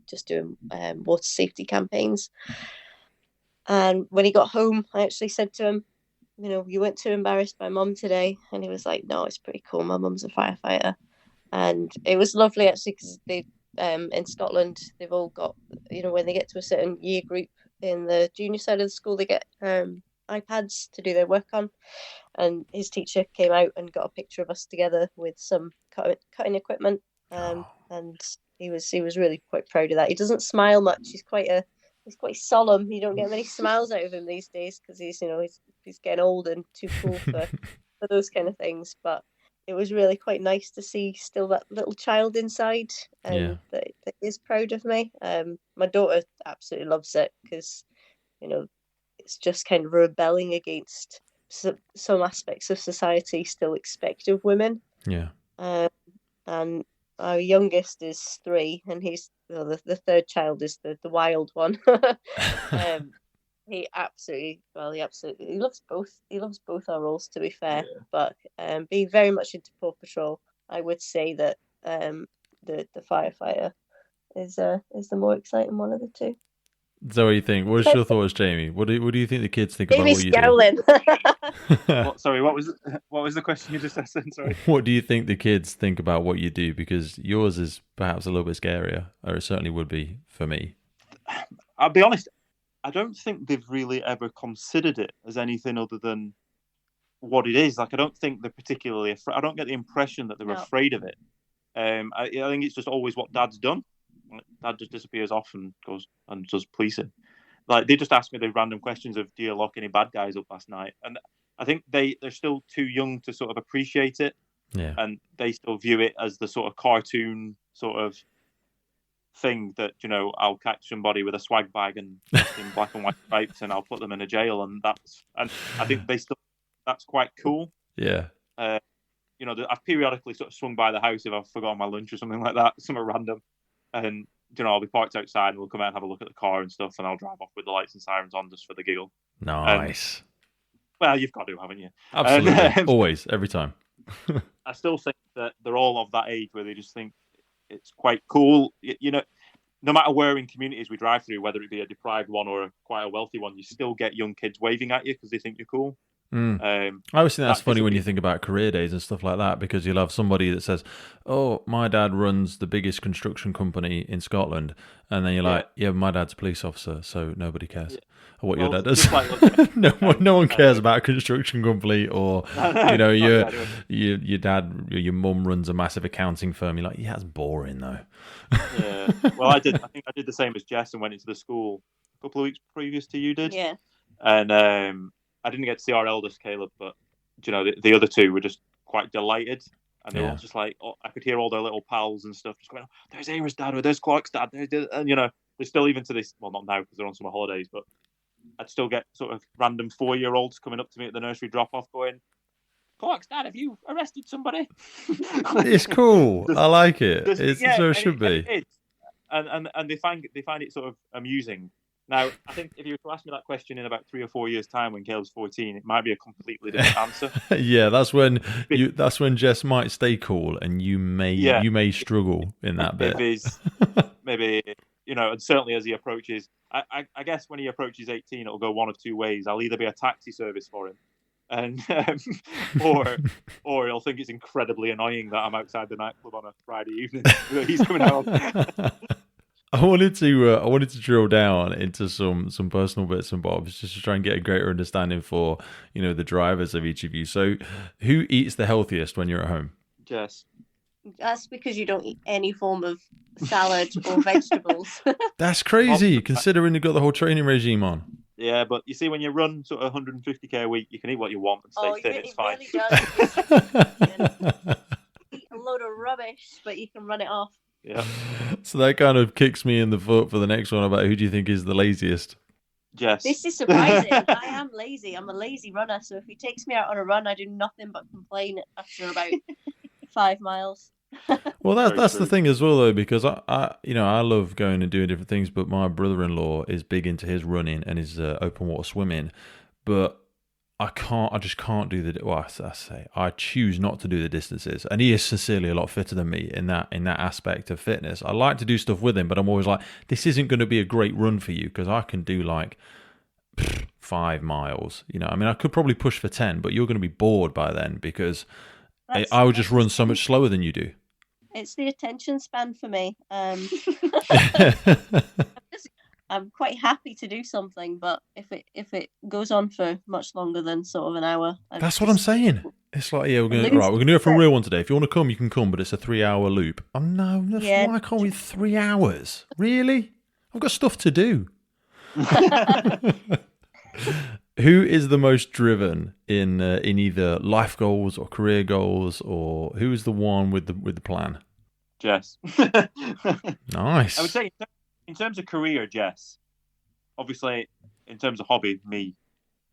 just doing water safety campaigns. And when he got home, I actually said to him, you weren't too embarrassed by mum today? And he was like, no, it's pretty cool. My mum's a firefighter. And it was lovely, actually, because they, in Scotland, they've all got, when they get to a certain year group in the junior side of the school, they get iPads to do their work on. And his teacher came out and got a picture of us together with some cutting equipment. And he was really quite proud of that. He doesn't smile much. He's quite solemn. You don't get many smiles out of him these days, because he's getting old and too cool for those kind of things. But it was really quite nice to see still that little child inside, and that is proud of me. My daughter absolutely loves it, because it's just kind of rebelling against some aspects of society still expect of women. Yeah. And our youngest is 3, and he's the third child is the wild one. He absolutely he loves both. He loves both our roles, to be fair. Yeah. But being very much into Paw Patrol, I would say that the firefighter is the more exciting one of the two. So what do you think? What's your thoughts, Jamie? What do you think the kids think about what you scowling. do? Sorry, what was the question you just asked? Sorry. What do you think the kids think about what you do? Because yours is perhaps a little bit scarier, or it certainly would be for me. I'll be honest, I don't think they've really ever considered it as anything other than what it is. Like, I don't think they're particularly afraid. I don't get the impression that they're afraid of it. I think it's just always what Dad's done. Dad just disappears off and goes and does policing. Like, they just ask me the random questions of, do you lock any bad guys up last night? And I think they're still too young to sort of appreciate it. Yeah. And they still view it as the sort of cartoon sort of thing that, I'll catch somebody with a swag bag and in black and white stripes, and I'll put them in a jail, and I think that's quite cool. Yeah. I've periodically sort of swung by the house if I've forgotten my lunch or something like that, something random. And, I'll be parked outside, and we'll come out and have a look at the car and stuff, and I'll drive off with the lights and sirens on just for the giggle. Nice. Well, you've got to, haven't you? Absolutely. Always, every time. I still think that they're all of that age where they just think it's quite cool. No matter where in communities we drive through, whether it be a deprived one or quite a wealthy one, you still get young kids waving at you because they think you're cool. I always think that's funny when you think about career days and stuff like that, because you'll have somebody that says, "Oh, my dad runs the biggest construction company in Scotland," and then you're like, "Yeah, my dad's a police officer, so nobody cares what your dad does." No one cares about a construction company, or your dad, your mum runs a massive accounting firm. You're like, yeah, that's boring though. Yeah. Well, I think I did the same as Jess and went into the school a couple of weeks previous to you did. Yeah. And I didn't get to see our eldest, Caleb, but the other two were just quite delighted, and they were all just like, I could hear all their little pals and stuff just going, oh, "There's Ira's dad, or there's Clark's dad," and they're still, even to this. Well, not now because they're on summer holidays, but I'd still get sort of random 4-year-olds coming up to me at the nursery drop-off, going, "Clark's dad, have you arrested somebody?" It's cool. I like it. So it should be. And they find it sort of amusing. Now, I think if you were to ask me that question in about 3 or 4 years' time when Caleb's 14, it might be a completely different answer. Yeah, that's when Jess might stay cool, and you may struggle in that bit. Maybe and certainly as he approaches, I guess when he approaches 18, it'll go one of two ways. I'll either be a taxi service for him, and or he'll think it's incredibly annoying that I'm outside the nightclub on a Friday evening that he's coming home. I wanted to drill down into some personal bits and bobs, just to try and get a greater understanding for the drivers of each of you. So, who eats the healthiest when you're at home? Jess. That's because you don't eat any form of salad or vegetables. That's crazy, considering you've got the whole training regime on. Yeah, but you see, when you run sort of 150k a week, you can eat what you want and stay fit. It's fine. Really does. Eat a load of rubbish, but you can run it off. Yeah. So that kind of kicks me in the foot for the next one about who do you think is the laziest? Jess. This is surprising. I am lazy. I'm a lazy runner. So if he takes me out on a run, I do nothing but complain after about 5 miles. Well, that's the thing as well, though, because I love going and doing different things, but my brother-in-law is big into his running and his open water swimming, but I just can't do I choose not to do the distances, and he is sincerely a lot fitter than me in that aspect of fitness. I like to do stuff with him, but I'm always like, this isn't going to be a great run for you, because I can do like 5 miles. I mean, I could probably push for 10, but you're going to be bored by then, because I would just run so much slower than you do. It's the attention span for me. I'm quite happy to do something, but if it goes on for much longer than sort of an hour, that's what I'm saying. It's like, we're gonna go for a real one today. If you want to come, you can come, but it's a 3-hour loop. Oh no, why can't we 3 hours? Really? I've got stuff to do. Who is the most driven in either life goals or career goals, or who is the one with the plan? Jess. Nice. I would say in terms of career, Jess. Obviously, in terms of hobby, me.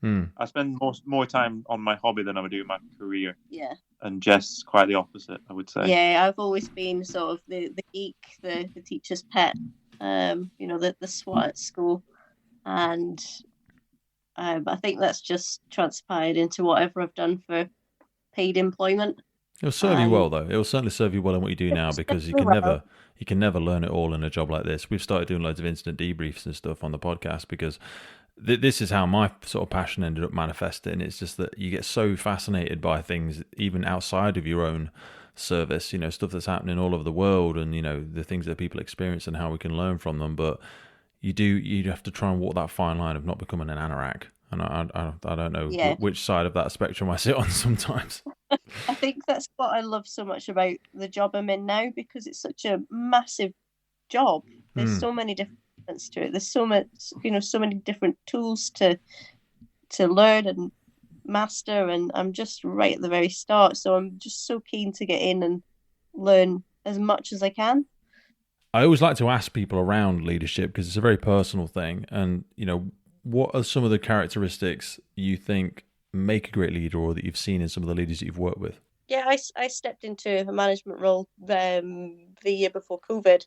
I spend more time on my hobby than I would do in my career. Yeah. And Jess, quite the opposite, I would say. Yeah, I've always been sort of the geek, the teacher's pet. The SWAT at school, and I think that's just transpired into whatever I've done for paid employment. It'll serve you well, though. It'll certainly serve you well in what you do now, because you can never learn it all in a job like this. We've started doing loads of incident debriefs and stuff on the podcast, because this is how my sort of passion ended up manifesting. It's just that you get so fascinated by things even outside of your own service, stuff that's happening all over the world, and the things that people experience and how we can learn from them. But you have to try and walk that fine line of not becoming an anorak. And I don't know which side of that spectrum I sit on sometimes. I think that's what I love so much about the job I'm in now, because it's such a massive job. There's so many different elements to it. There's so much, so many different tools to learn and master, and I'm just right at the very start. So I'm just so keen to get in and learn as much as I can. I always like to ask people around leadership, because it's a very personal thing, and what are some of the characteristics you think make a great leader, or that you've seen in some of the leaders that you've worked with? Yeah, I stepped into a management role the year before COVID,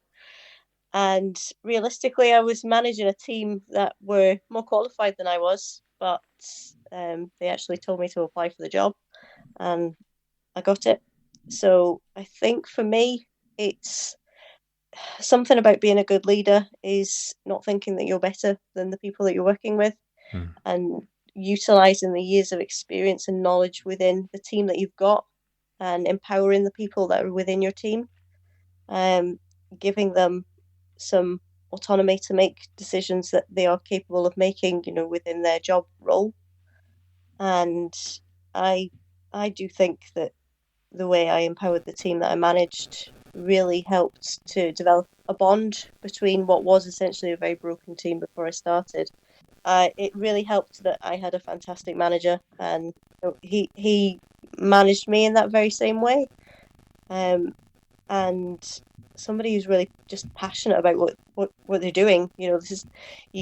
and realistically I was managing a team that were more qualified than I was, but they actually told me to apply for the job, and I got it. So I think for me, it's something about being a good leader is not thinking that you're better than the people that you're working with, and utilizing the years of experience and knowledge within the team that you've got, and empowering the people that are within your team, giving them some autonomy to make decisions that they are capable of making, within their job role. And I do think that the way I empowered the team that I managed really helped to develop a bond between what was essentially a very broken team before I started. It really helped that I had a fantastic manager, and he managed me in that very same way. And somebody who's really just passionate about what they're doing. You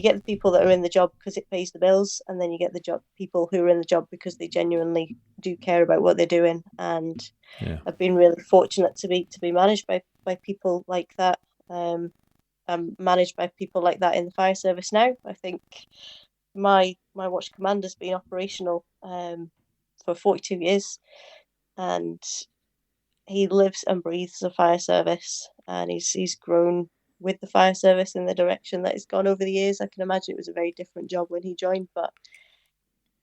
get the people that are in the job because it pays the bills, and then you get the people who are in the job because they genuinely do care about what they're doing. And I've been really fortunate to be managed by people like that. I'm managed by people like that in the fire service now. I think my watch commander's been operational for 42 years, and he lives and breathes the fire service, and he's grown with the fire service in the direction that it's gone over the years. I can imagine it was a very different job when he joined, but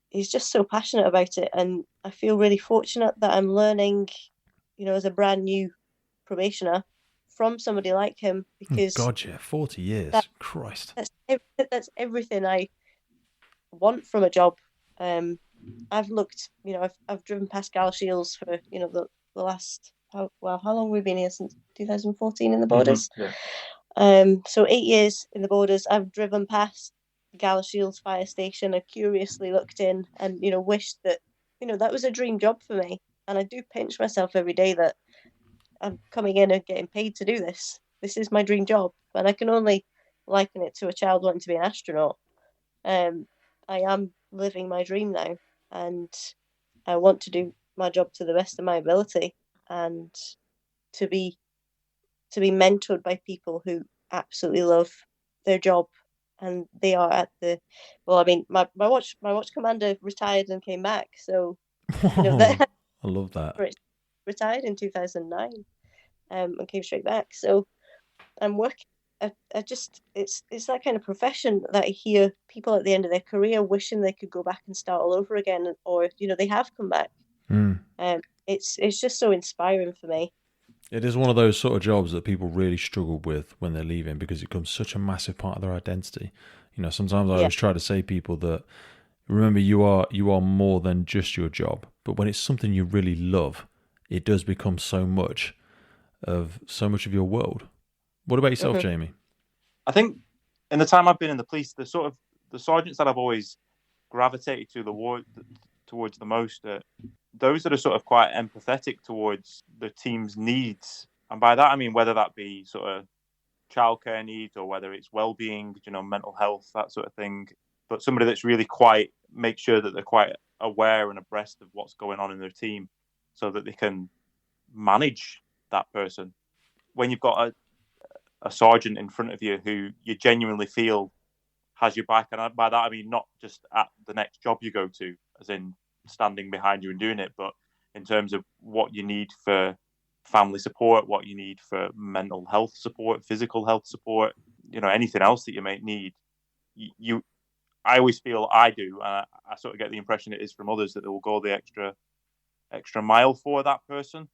he's just so passionate about it, and I feel really fortunate that I'm learning, as a brand new probationer from somebody like him, because 40 years, Christ, that's everything I want from a job. I've looked, I've driven past Gal Shields for the last how long have we been here, since 2014 in the borders? So 8 years in the borders. I've driven past Gal Shields fire station. I curiously looked in and wished that that was a dream job for me, and I do pinch myself every day that I'm coming in and getting paid to do this. This is my dream job, but I can only liken it to a child wanting to be an astronaut. I am living my dream now, and I want to do my job to the best of my ability, and to be mentored by people who absolutely love their job, and they are at the my watch commander retired and came back, so I love that. Retired in 2009 and came straight back. So I'm working. I just it's that kind of profession that I hear people at the end of their career wishing they could go back and start all over again, or they have come back. It's just so inspiring for me. It is one of those sort of jobs that people really struggle with when they're leaving, because it becomes such a massive part of their identity. Sometimes I always try to say to people that, remember, you are more than just your job, but when it's something you really love, it does become so much of your world. What about yourself, Jamie? I think in the time I've been in the police, the sergeants that I've always gravitated towards the most are those that are sort of quite empathetic towards the team's needs. And by that, I mean whether that be sort of childcare needs, or whether it's well-being, mental health, that sort of thing. But somebody that's really make sure that they're quite aware and abreast of what's going on in their team, so that they can manage that person. When you've got a sergeant in front of you who you genuinely feel has your back, and by that I mean not just at the next job you go to, as in standing behind you and doing it, but in terms of what you need for family support, what you need for mental health support, physical health support, anything else that you may need. I always feel, I do, and I sort of get the impression it is from others, that they will go the extra mile for that person.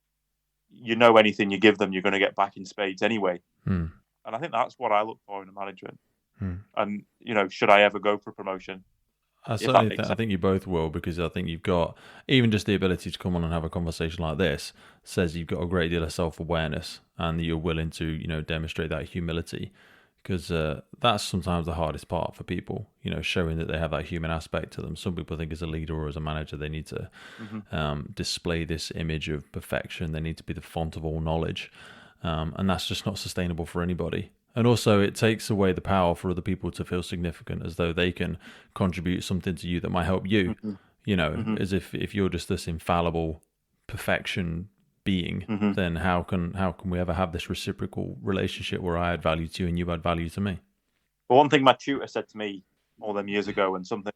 Anything you give them, you're going to get back in spades anyway. And I think that's what I look for in a manager. And should I ever go for promotion, I think you both will, because I think you've got, even just the ability to come on and have a conversation like this says you've got a great deal of self-awareness, and that you're willing to demonstrate that humility, because that's sometimes the hardest part for people, showing that they have that human aspect to them. Some people think as a leader or as a manager they need to display this image of perfection. They need to be the font of all knowledge, and that's just not sustainable for anybody. And also it takes away the power for other people to feel significant, as though they can contribute something to you that might help you, as if you're just this infallible perfection being, then how can we ever have this reciprocal relationship where I add value to you and you add value to me? Well, one thing my tutor said to me all them years ago, and something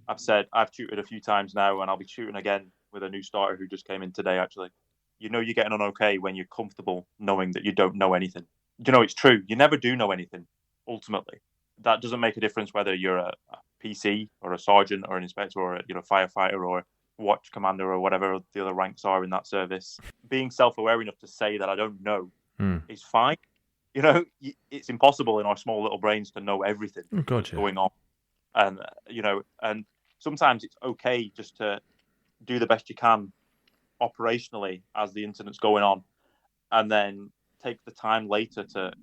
I've tutored a few times now, and I'll be tutoring again with a new starter who just came in today, actually. You're getting on okay when you're comfortable knowing that you don't know anything. It's true. You never do know anything, ultimately. That doesn't make a difference whether you're a PC or a sergeant or an inspector or a firefighter or watch commander or whatever the other ranks are in that service, being self-aware enough to say that I don't know is fine. It's impossible in our small little brains to know everything that's going on, and and sometimes it's okay just to do the best you can operationally as the incident's going on, and then take the time later to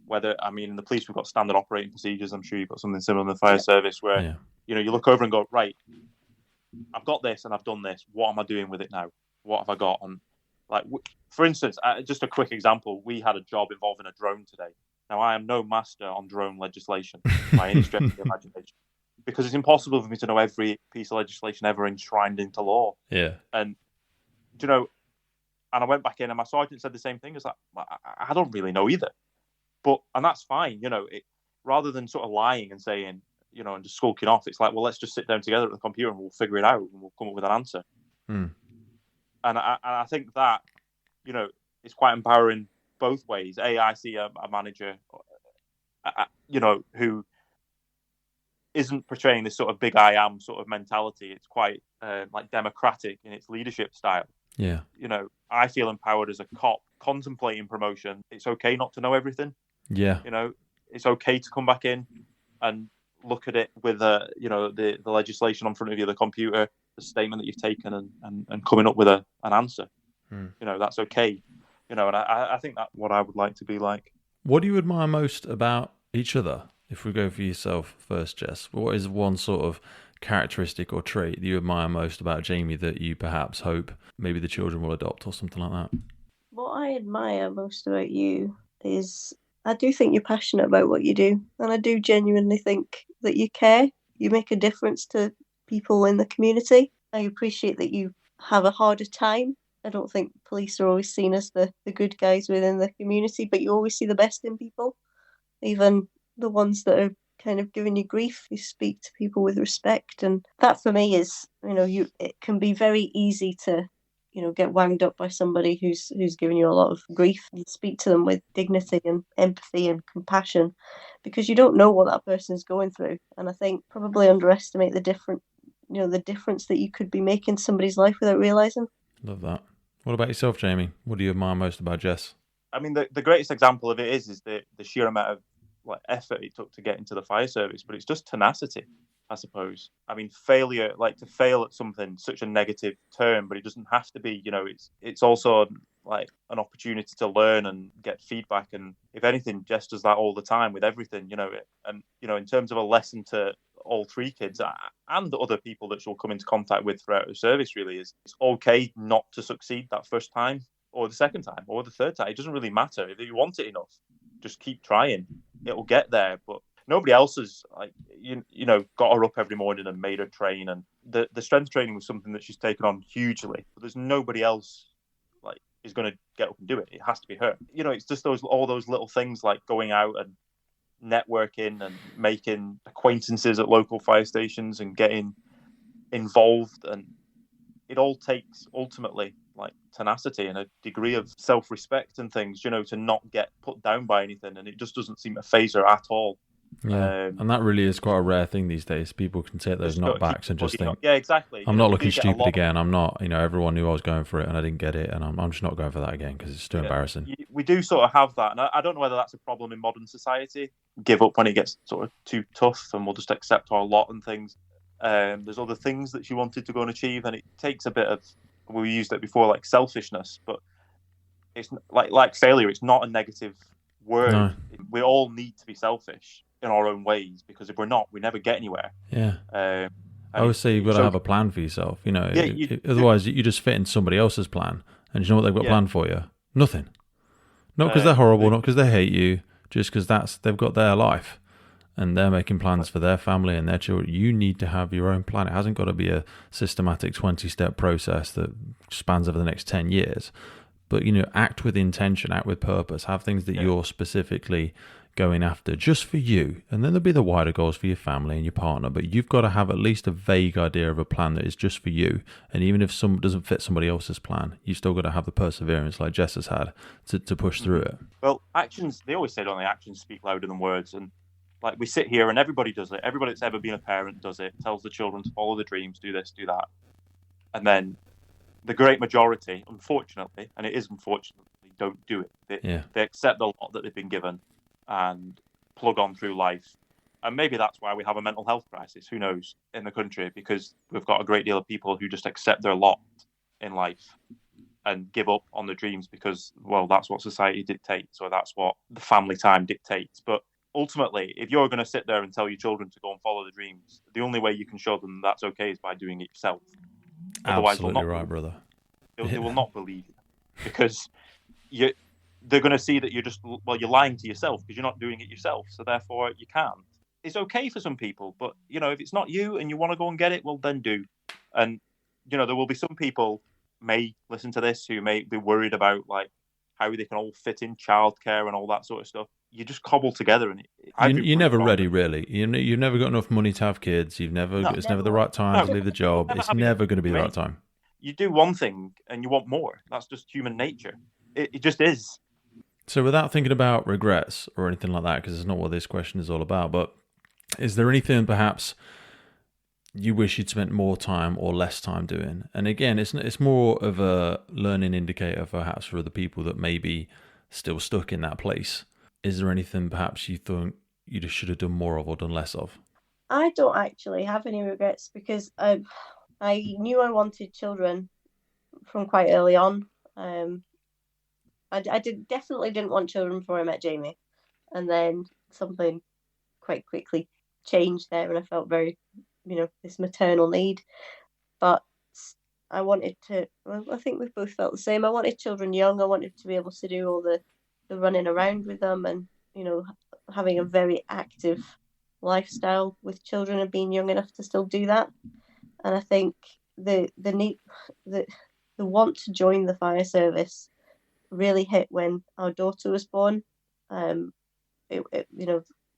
in the police we've got standard operating procedures. I'm sure you've got something similar in the fire service where you look over and go, right, I've got this and I've done this. What am I doing with it now? What have I got? And for instance, just a quick example, we had a job involving a drone today. Now, I am no master on drone legislation by any stretch of the imagination, because it's impossible for me to know every piece of legislation ever enshrined into law. Yeah. And, and I went back in and my sergeant said the same thing. It's like, I don't really know either. And that's fine, rather than sort of lying and saying, and just skulking off, it's like, well, let's just sit down together at the computer and we'll figure it out and we'll come up with an answer. And I think that, is quite empowering both ways. I see a manager, who isn't portraying this sort of big I am sort of mentality. It's quite democratic in its leadership style. Yeah. I feel empowered as a cop contemplating promotion. It's okay not to know everything. Yeah. It's okay to come back in and look at it with the legislation in front of you, the computer, the statement that you've taken, and coming up with an answer. That's okay. And I think that's what I would like to be like. What do you admire most about each other? If we go for yourself first, Jess, what is one sort of characteristic or trait that you admire most about Jamie that you perhaps hope maybe the children will adopt or something like that? What I admire most about you is I do think you're passionate about what you do, and I do genuinely think that you care. You make a difference to people in the community. I appreciate that you have a harder time. I don't think police are always seen as the good guys within the community, but you always see the best in people, even the ones that are kind of giving you grief. You speak to people with respect, and that for me is, it can be very easy to get wound up by somebody who's giving you a lot of grief. You speak to them with dignity and empathy and compassion, because you don't know what that person is going through. And I think probably underestimate the difference that you could be making in somebody's life without realizing. Love that. What about yourself, Jamie? What do you admire most about Jess? I mean, the greatest example of it is the sheer amount of effort it took to get into the fire service, but it's just tenacity, I suppose. I mean, failure, to fail at something, such a negative term, but it doesn't have to be. It's also an opportunity to learn and get feedback. And if anything, Jess does that all the time with everything. And in terms of a lesson to all three kids and the other people that she'll come into contact with throughout her service, really, is it's okay not to succeed that first time or the second time or the third time. It doesn't really matter. If you want it enough, just keep trying. It'll get there. But nobody else has got her up every morning and made her train. And the strength training was something that she's taken on hugely. But there's nobody else is going to get up and do it. It has to be her. It's just all those little things like going out and networking and making acquaintances at local fire stations and getting involved, and it all takes ultimately tenacity and a degree of self-respect and things, to not get put down by anything, and it just doesn't seem to faze her at all. Yeah, and that really is quite a rare thing these days. People can take those knockbacks and just think, yeah, exactly. I'm not looking stupid again. I'm not, everyone knew I was going for it and I didn't get it, and I'm just not going for that again because it's too embarrassing. We do sort of have that, and I don't know whether that's a problem in modern society. Give up when it gets sort of too tough and we'll just accept our lot and things. There's other things that she wanted to go and achieve, and it takes a bit of, we used it before, selfishness, but it's like failure. It's not a negative word. No. We all need to be selfish in our own ways, because if we're not, we never get anywhere. Yeah. I always say you've got to have a plan for yourself. Otherwise you just fit in somebody else's plan, and you know what they've got planned for you? Nothing. Not because they're horrible, not because they hate you, just because they've got their life and they're making plans for their family and their children. You need to have your own plan. It hasn't got to be a systematic 20-step process that spans over the next 10 years. But, act with intention, act with purpose, have things that you're specifically going after just for you. And then there'll be the wider goals for your family and your partner. But you've got to have at least a vague idea of a plan that is just for you. And even if some doesn't fit somebody else's plan, you've still got to have the perseverance like Jess has had to push through it. Well, actions, they always say, don't they, actions speak louder than words. And Like, we sit here and everybody does it. Everybody that's ever been a parent does it, tells the children to follow the dreams, do this, do that. And then the great majority, unfortunately, and it is unfortunately, don't do it. They accept the lot that they've been given and plug on through life. And maybe that's why we have a mental health crisis, who knows, in the country, because we've got a great deal of people who just accept their lot in life and give up on their dreams because, well, that's what society dictates, or that's what the family time dictates. But ultimately, if you're going to sit there and tell your children to go and follow the dreams, the only way you can show them that's okay is by doing it yourself. Otherwise, absolutely right, brother. They will not believe you, because they're going to see that you're lying to yourself because you're not doing it yourself. So therefore, you can't. It's okay for some people, but if it's not you and you want to go and get it, well, then do. And there will be some people may listen to this who may be worried about like how they can all fit in childcare and all that sort of stuff. You just cobble together, and you're never ready, really. You've never got enough money to have kids. It's never the right time to leave the job. It's never going to be the right time. You do one thing and you want more. That's just human nature. It just is. So without thinking about regrets or anything like that, because it's not what this question is all about, but is there anything perhaps you wish you'd spent more time or less time doing? And again, it's more of a learning indicator perhaps for the people that may be still stuck in that place. Is there anything perhaps you thought you just should have done more of or done less of? I don't actually have any regrets because I knew I wanted children from quite early on. I definitely didn't want children before I met Jamie, and then something quite quickly changed there, and I felt very, this maternal need. But I wanted to. Well, I think we've both felt the same. I wanted children young. I wanted to be able to do all the running around with them, and having a very active lifestyle with children and being young enough to still do that. And I think the want to join the fire service really hit when our daughter was born.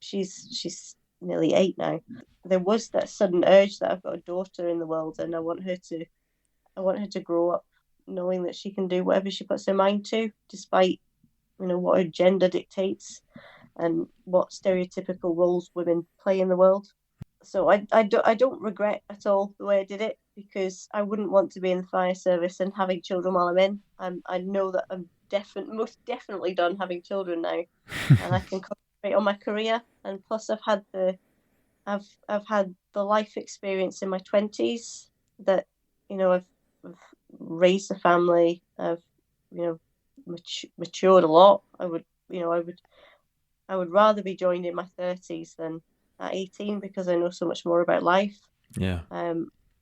She's nearly 8 now. There was that sudden urge that I've got a daughter in the world, and I want her to grow up knowing that she can do whatever she puts her mind to, despite what her gender dictates and what stereotypical roles women play in the world. So I don't regret at all the way I did it, because I wouldn't want to be in the fire service and having children while I'm in. I know that I'm most definitely done having children now, and I can concentrate on my career. And plus, I've had the life experience in my 20s that I've raised a family. I've matured a lot. I would rather be joined in my 30s than at 18, because I know so much more about life. Yeah.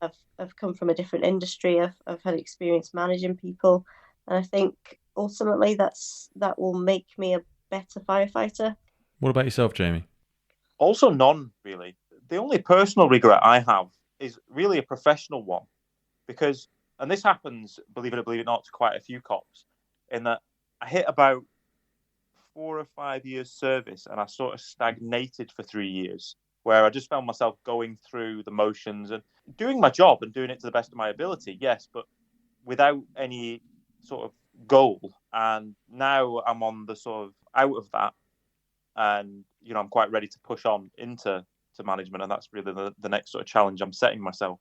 I've come from a different industry. I've had experience managing people, and I think ultimately that will make me a better firefighter. What about yourself, Jamie? Also none, really. The only personal regret I have is really a professional one, because, and this happens, believe it or believe it not, to quite a few cops, in that I hit about 4 or 5 years service and I sort of stagnated for 3 years, where I just found myself going through the motions and doing my job and doing it to the best of my ability, yes, but without any sort of goal. And now I'm on the sort of out of that, and I'm quite ready to push on into management, and that's really the next sort of challenge I'm setting myself.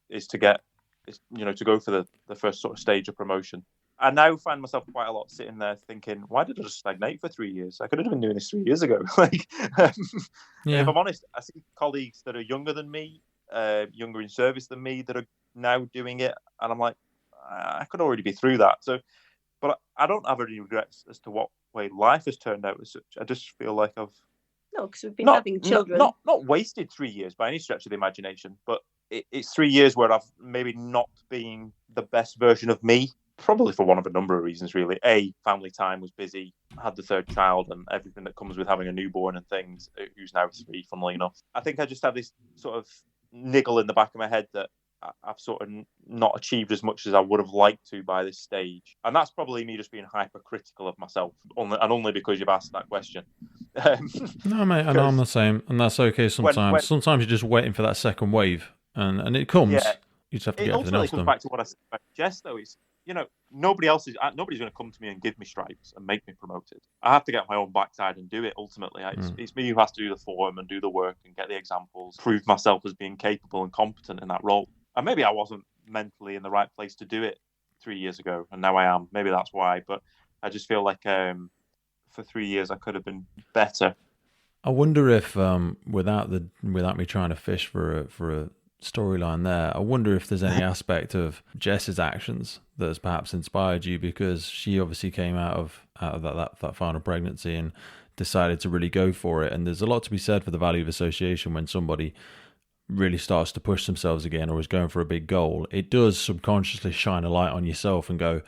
Is to go for the first sort of stage of promotion. I now find myself quite a lot sitting there thinking, why did I just stagnate for 3 years? I could have been doing this 3 years ago. If I'm honest, I see colleagues that are younger than me, younger in service than me, that are now doing it, and I'm like, I could already be through that. So, but I don't have any regrets as to what way life has turned out as such. I just feel like I've because we've been having children. Not wasted 3 years by any stretch of the imagination, but it's 3 years where I've maybe not been the best version of me. Probably for one of a number of reasons, really. A, family time was busy. I had the third child and everything that comes with having a newborn and things, who's now 3, funnily enough. I think I just have this sort of niggle in the back of my head that I've sort of not achieved as much as I would have liked to by this stage. And that's probably me just being hypercritical of myself, only because you've asked that question. No, mate, I know I'm the same. And that's okay sometimes. Sometimes you're just waiting for that second wave, and it comes. Yeah, You just have to get everything else done. It ultimately comes back to what I said about Jess, though. It's, nobody's going to come to me and give me stripes and make me promoted. I have to get my own backside and do it. Ultimately, it's me who has to do the form and do the work and get the examples, prove myself as being capable and competent in that role. And maybe I wasn't mentally in the right place to do it 3 years ago, and now I am. Maybe that's why. But I just feel like for 3 years I could have been better. I wonder if without me trying to fish for a storyline there, I wonder if there's any aspect of Jess's actions that has perhaps inspired you, because she obviously came out of that final pregnancy and decided to really go for it. And there's a lot to be said for the value of association when somebody really starts to push themselves again or is going for a big goal. It does subconsciously shine a light on yourself and go,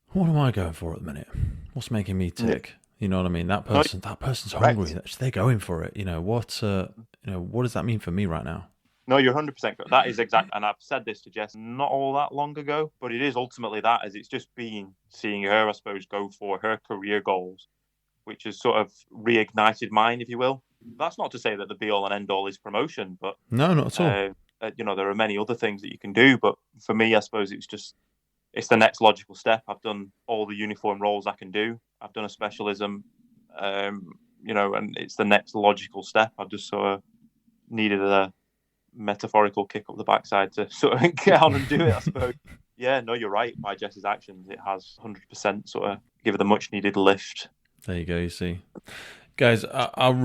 what am I going for at the minute? What's making me tick? You know what I mean? That person's hungry. They're going for it. What does that mean for me right now? No, you're 100% correct. That is exact. And I've said this to Jess not all that long ago, but it is ultimately that, as it's just seeing her, I suppose, go for her career goals, which has sort of reignited mine, if you will. That's not to say that the be all and end all is promotion, but no, not at all. There are many other things that you can do. But for me, I suppose it's the next logical step. I've done all the uniform roles I can do. I've done a specialism, and it's the next logical step. I've just sort of needed a metaphorical kick up the backside to sort of get on and do it, I suppose. Yeah, no, you're right. By Jess's actions, it has 100% sort of give it the much needed lift. There you go, you see. Guys, I've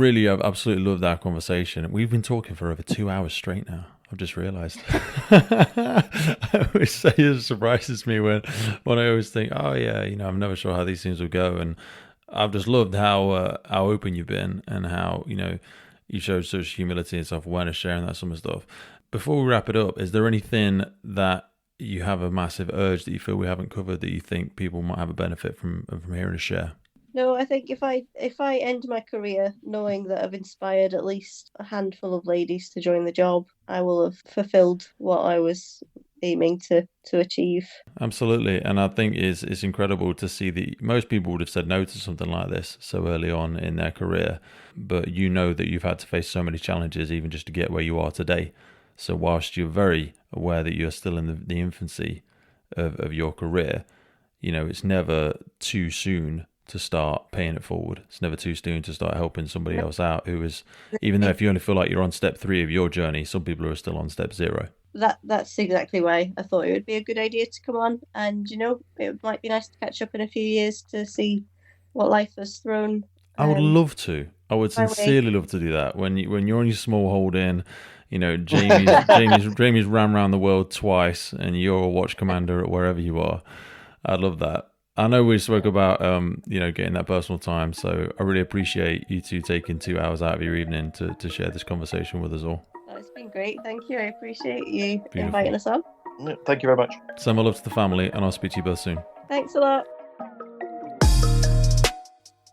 absolutely loved our conversation. We've been talking for over 2 hours straight now. I've just realised. I always say it surprises me when I always think, oh yeah, I'm never sure how these things will go. And I've just loved how open you've been and how, you showed such humility and self-awareness sharing that sort of stuff. Before we wrap it up, is there anything that you have a massive urge that you feel we haven't covered that you think people might have a benefit from hearing us share? No, I think if I end my career knowing that I've inspired at least a handful of ladies to join the job, I will have fulfilled what I was aiming to achieve. Absolutely. And I think it's incredible to see that most people would have said no to something like this so early on in their career, but that you've had to face so many challenges even just to get where you are today. So whilst you're very aware that you're still in the infancy of your career, it's never too soon to start paying it forward. It's never too soon to start helping somebody else out who is, even though if you only feel like you're on step 3 of your journey, some people are still on step 0. That's exactly why I thought it would be a good idea to come on, and it might be nice to catch up in a few years to see what life has thrown. I would love to. I would sincerely love to do that. When you're on your small holding, Jamie's ran around the world twice, and you're a watch commander at wherever you are. I'd love that. I know we spoke about getting that personal time, so I really appreciate you two taking 2 hours out of your evening to share this conversation with us all. It's been great, thank you. I appreciate you inviting us on. Thank you very much. Send my love to the family, and I'll speak to you both soon. Thanks a lot.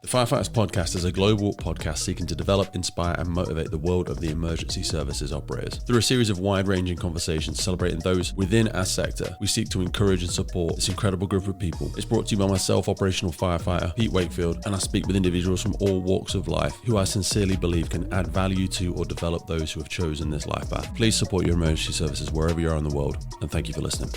The Firefighters podcast is a global podcast seeking to develop, inspire, and motivate the world of the emergency services operators. Through a series of wide-ranging conversations celebrating those within our sector, we seek to encourage and support this incredible group of people. It's brought to you by myself, operational firefighter Pete Wakefield, and I speak with individuals from all walks of life who I sincerely believe can add value to or develop those who have chosen this life path. Please support your emergency services wherever you are in the world, and thank you for listening.